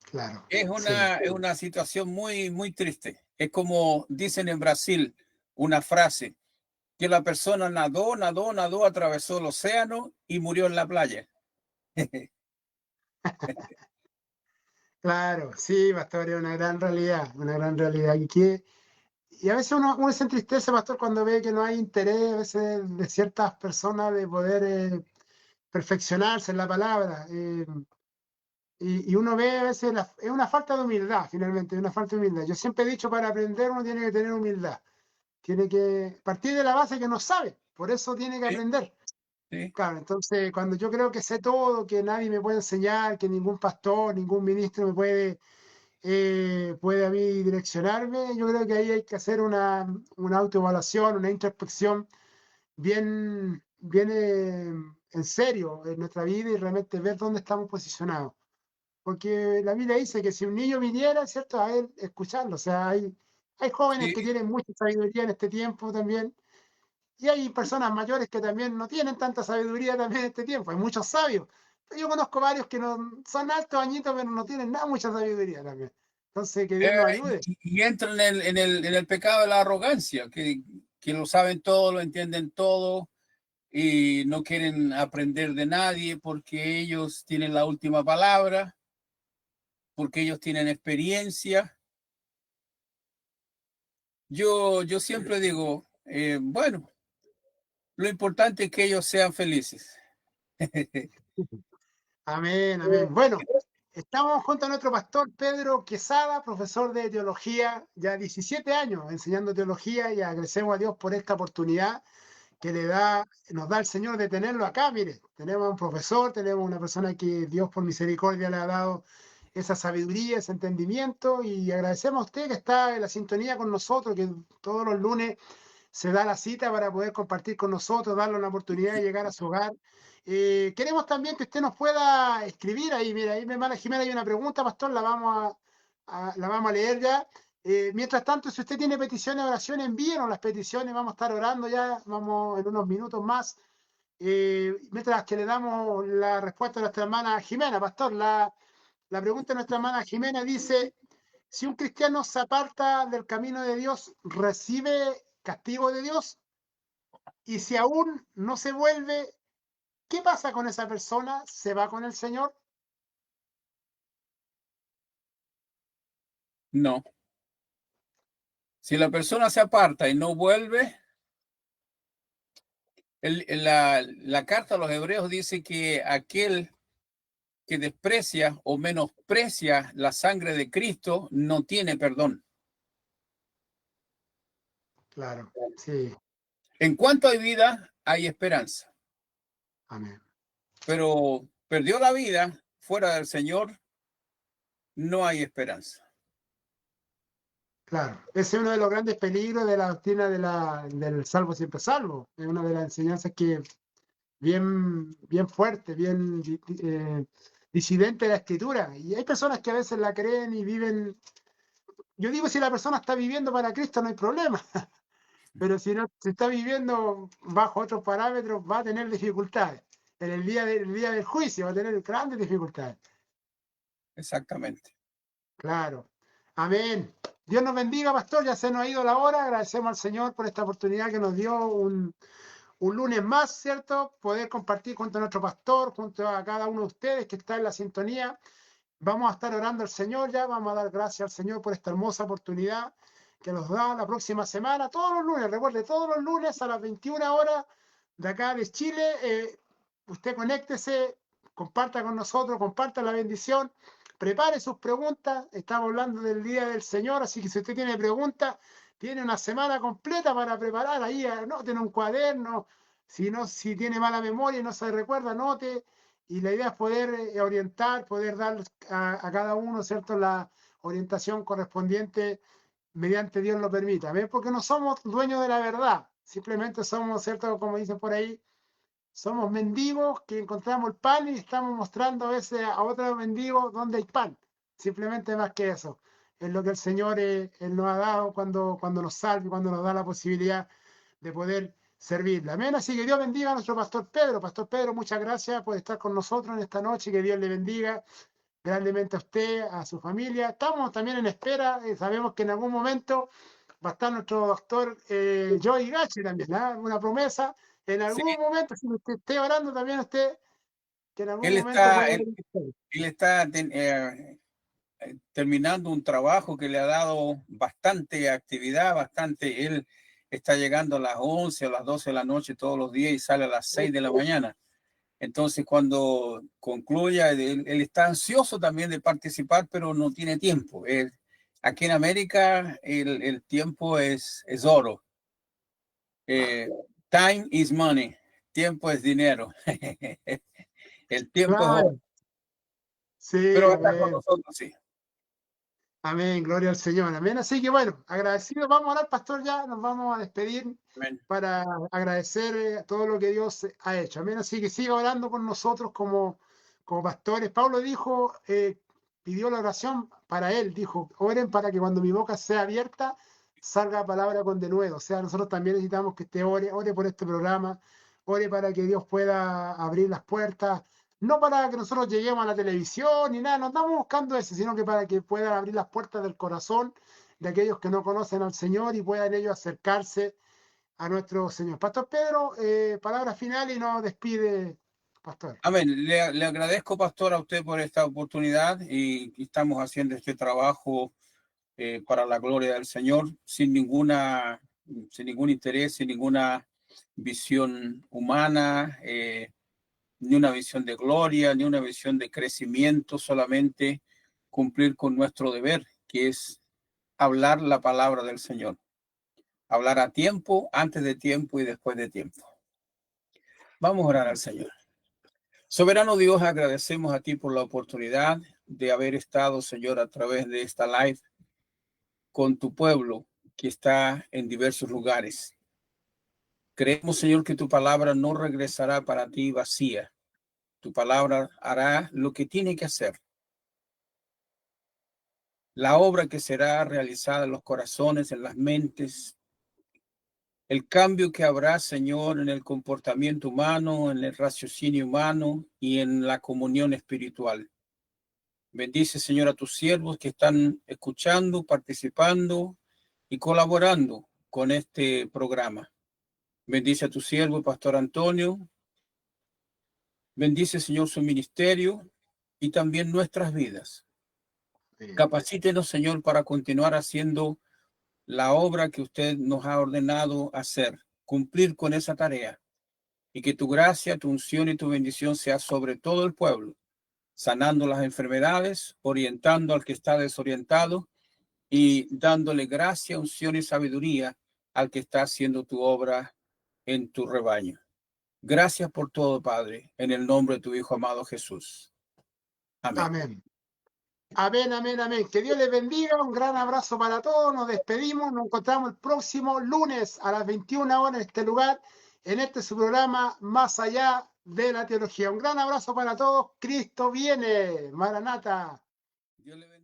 Claro, Es sí. una situación muy, muy triste. Es como dicen en Brasil una frase, que la persona nadó, nadó, nadó, atravesó el océano y murió en la playa. Claro, sí, pastor, es una gran realidad. Y a veces uno se entristece, pastor, cuando ve que no hay interés a veces de ciertas personas de poder perfeccionarse en la palabra. Y uno ve a veces, es una falta de humildad, finalmente, es una falta de humildad. Yo siempre he dicho, para aprender uno tiene que tener humildad. Tiene que partir de la base que no sabe, por eso tiene que Sí, aprender. sí, Claro, entonces cuando yo creo que sé todo, que nadie me puede enseñar, que ningún pastor, ningún ministro me puede a mí direccionarme, yo creo que ahí hay que hacer una autoevaluación, una introspección bien en serio en nuestra vida y realmente ver dónde estamos posicionados. Porque la Biblia dice que si un niño viniera, ¿cierto? A él escucharlo. O sea, hay jóvenes sí. que tienen mucha sabiduría en este tiempo también, y hay personas mayores que también no tienen tanta sabiduría también en este tiempo. Hay muchos sabios. Yo conozco varios que no son altos añitos, pero no tienen nada, mucha sabiduría también. Entonces, que Dios nos ayude. Y entran en el pecado de la arrogancia, que lo saben todo, lo entienden todo y no quieren aprender de nadie porque ellos tienen la última palabra, porque ellos tienen experiencia. Yo siempre digo, bueno, lo importante es que ellos sean felices. Amén, amén. Bueno, estamos junto a nuestro pastor Pedro Quesada, profesor de teología, ya 17 años enseñando teología, y agradecemos a Dios por esta oportunidad que nos da el Señor de tenerlo acá. Mire, tenemos un profesor, tenemos una persona que Dios por misericordia le ha dado esa sabiduría, ese entendimiento, y agradecemos a usted que está en la sintonía con nosotros, que todos los lunes se da la cita para poder compartir con nosotros, darle una oportunidad de llegar a su hogar. Queremos también que usted nos pueda escribir ahí. Mira, ahí me manda Jimena, hay una pregunta, pastor, la vamos a leer ya. Mientras tanto, si usted tiene peticiones de oración, envíenos las peticiones, vamos a estar orando ya, vamos en unos minutos más. Mientras que le damos la respuesta a nuestra hermana Jimena, pastor, la pregunta de nuestra hermana Jimena dice: si un cristiano se aparta del camino de Dios, ¿recibe castigo de Dios? Y si aún no se vuelve, ¿qué pasa con esa persona? ¿Se va con el Señor? No. Si la persona se aparta y no vuelve, la carta a los hebreos dice que aquel que desprecia o menosprecia la sangre de Cristo no tiene perdón. Claro, sí, En cuanto hay vida, hay esperanza, amén. pero perdió la vida fuera del Señor, no hay esperanza. Claro, ese es uno de los grandes peligros de la doctrina del salvo siempre salvo. Es una de las enseñanzas que bien fuerte, disidente de la escritura. Y hay personas que a veces la creen y viven. Yo digo, si la persona está viviendo para Cristo, no hay problema. Pero si no se está viviendo bajo otros parámetros, va a tener dificultades. En el día del juicio va a tener grandes dificultades. Exactamente. Claro. Amén. Dios nos bendiga, pastor. Ya se nos ha ido la hora. Agradecemos al Señor por esta oportunidad que nos dio un lunes más, ¿cierto? Poder compartir junto a nuestro pastor, junto a cada uno de ustedes que está en la sintonía. Vamos a estar orando al Señor ya. Vamos a dar gracias al Señor por esta hermosa oportunidad que nos da la próxima semana, todos los lunes. Recuerde, todos los lunes a las 21 horas de acá de Chile. Usted conéctese, comparta con nosotros, comparta la bendición, prepare sus preguntas. Estamos hablando del Día del Señor, así que si usted tiene preguntas, tiene una semana completa para preparar. Ahí anote en un cuaderno. Si tiene mala memoria y no se recuerda, anote. Y la idea es poder orientar, poder dar a cada uno, ¿cierto?, la orientación correspondiente mediante Dios lo permita. Amén, porque no somos dueños de la verdad, simplemente somos, ¿cierto? Como dicen por ahí, somos mendigos que encontramos el pan y estamos mostrando a veces a otros mendigos dónde hay pan. Simplemente más que eso. Es lo que el Señor Él nos ha dado cuando nos salva y cuando nos da la posibilidad de poder servirle. Amén. Así que Dios bendiga a nuestro pastor Pedro. Pastor Pedro, muchas gracias por estar con nosotros en esta noche. Que Dios le bendiga grandemente a usted, a su familia. Estamos también en espera. Sabemos que en algún momento va a estar nuestro doctor Joey Gachi también, ¿no? Una promesa. En Sí, algún momento, si usted esté orando también usted, que en algún él momento está, puede... él está terminando un trabajo que le ha dado bastante actividad, bastante. Él está llegando a las 11 o las 12 de la noche todos los días y sale a las 6 de la mañana. Entonces, cuando concluya, él está ansioso también de participar, pero no tiene tiempo. Aquí en América el tiempo es oro. Time is money. Tiempo es dinero. El tiempo es oro. Claro. Sí, Pero va a estar con amén. nosotros, sí. Amén, gloria al Señor. Amén. Así que bueno, agradecido. Vamos a orar, pastor, ya nos vamos a despedir Amén. para agradecer todo lo que Dios ha hecho. Amén. Así que siga orando con nosotros como pastores. Pablo dijo, pidió la oración para él, dijo, oren para que cuando mi boca sea abierta salga palabra con denuedo. O sea, nosotros también necesitamos que usted ore por este programa, ore para que Dios pueda abrir las puertas. No para que nosotros lleguemos a la televisión ni nada, no estamos buscando eso, sino que para que puedan abrir las puertas del corazón de aquellos que no conocen al Señor y puedan ellos acercarse a nuestro Señor. Pastor Pedro, palabra final y nos despide, pastor. Amén. Le agradezco, pastor, a usted por esta oportunidad y estamos haciendo este trabajo para la gloria del Señor sin ningún interés, sin ninguna visión humana, ni una visión de gloria, ni una visión de crecimiento, solamente cumplir con nuestro deber, que es hablar la palabra del Señor. Hablar a tiempo, antes de tiempo y después de tiempo. Vamos a orar al Señor. Soberano Dios, agradecemos a ti por la oportunidad de haber estado, Señor, a través de esta live con tu pueblo que está en diversos lugares. Creemos, Señor, que tu palabra no regresará para ti vacía. Tu palabra hará lo que tiene que hacer. La obra que será realizada en los corazones, en las mentes, el cambio que habrá, Señor, en el comportamiento humano, en el raciocinio humano y en la comunión espiritual. Bendice, Señor, a tus siervos que están escuchando, participando y colaborando con este programa. Bendice a tu siervo, Pastor Antonio. Bendice, Señor, su ministerio y también nuestras vidas. Capacítenos, Señor, para continuar haciendo la obra que usted nos ha ordenado hacer, cumplir con esa tarea, y que tu gracia, tu unción y tu bendición sea sobre todo el pueblo, sanando las enfermedades, orientando al que está desorientado y dándole gracia, unción y sabiduría al que está haciendo tu obra en tu rebaño. Gracias por todo, Padre, en el nombre de tu Hijo amado Jesús. Amén. Amén. Amén, amén, amén. Que Dios les bendiga. Un gran abrazo para todos. Nos despedimos. Nos encontramos el próximo lunes a las 21 horas en este lugar, en este su programa Más Allá de la Teología. Un gran abrazo para todos. Cristo viene. Maranata. Dios le bendiga.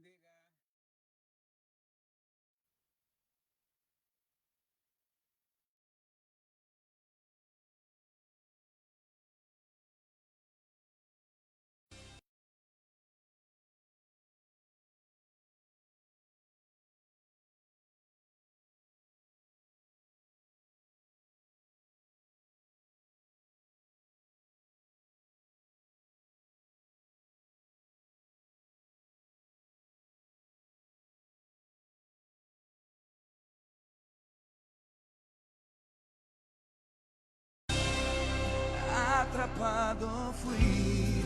Atrapado fui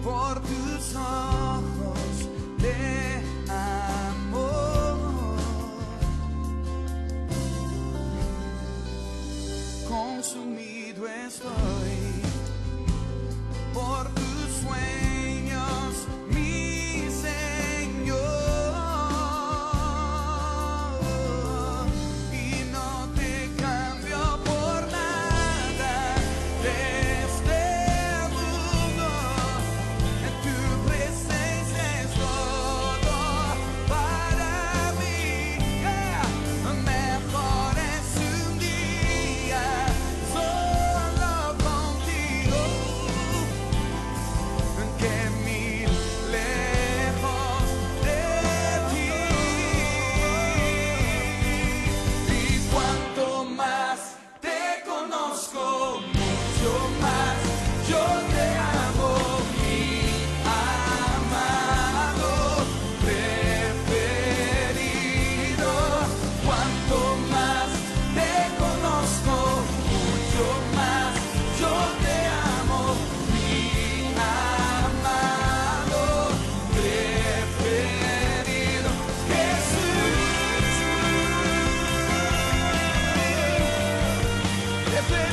por tus ojos de amor, consumido estoy por tus sueños, mi Señor.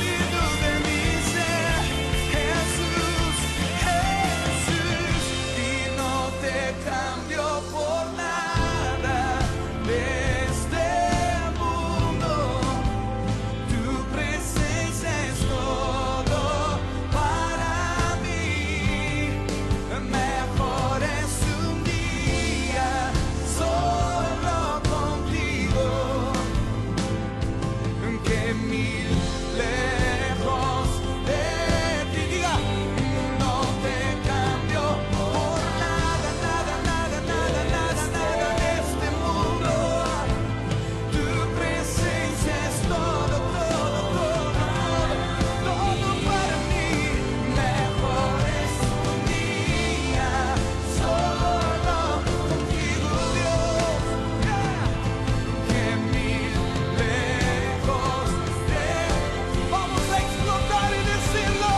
espíritu de mi ser. Jesús, Jesús, y no te cambio por nada de este mundo. Tu presencia es todo para mí. Mejor es un día solo contigo que mil lejos de ti. Diga, no te cambio por nada, nada, nada, nada, nada, nada de este mundo. Tu presencia es todo, todo, todo, todo, todo para mí. Mejor es un día solo contigo, Dios, que mil lejos de ti. Vamos a explotar y decirlo.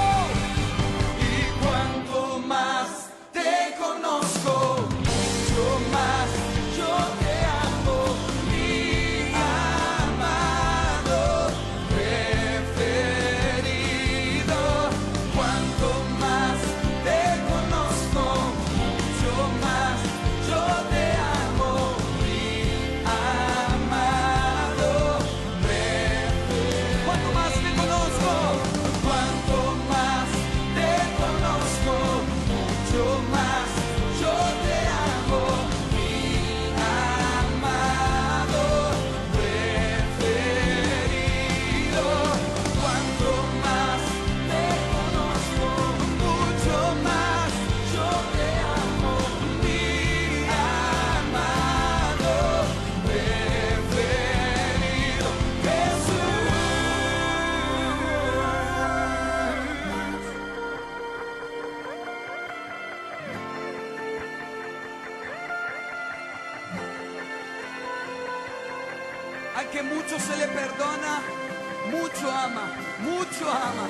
Y cuanto más te conozco, mucho más yo te amo, mi amado preferido. Cuanto más te conozco, mucho más yo te amo, mi amado preferido. Cuanto más te conozco, cuanto más te conozco, mucho más yo te amo, mi amado preferido. Cuanto más te conozco, mucho más yo te amo, mi amado preferido. Jesús. Al que mucho se le perdona, mucho ama, mucho ama.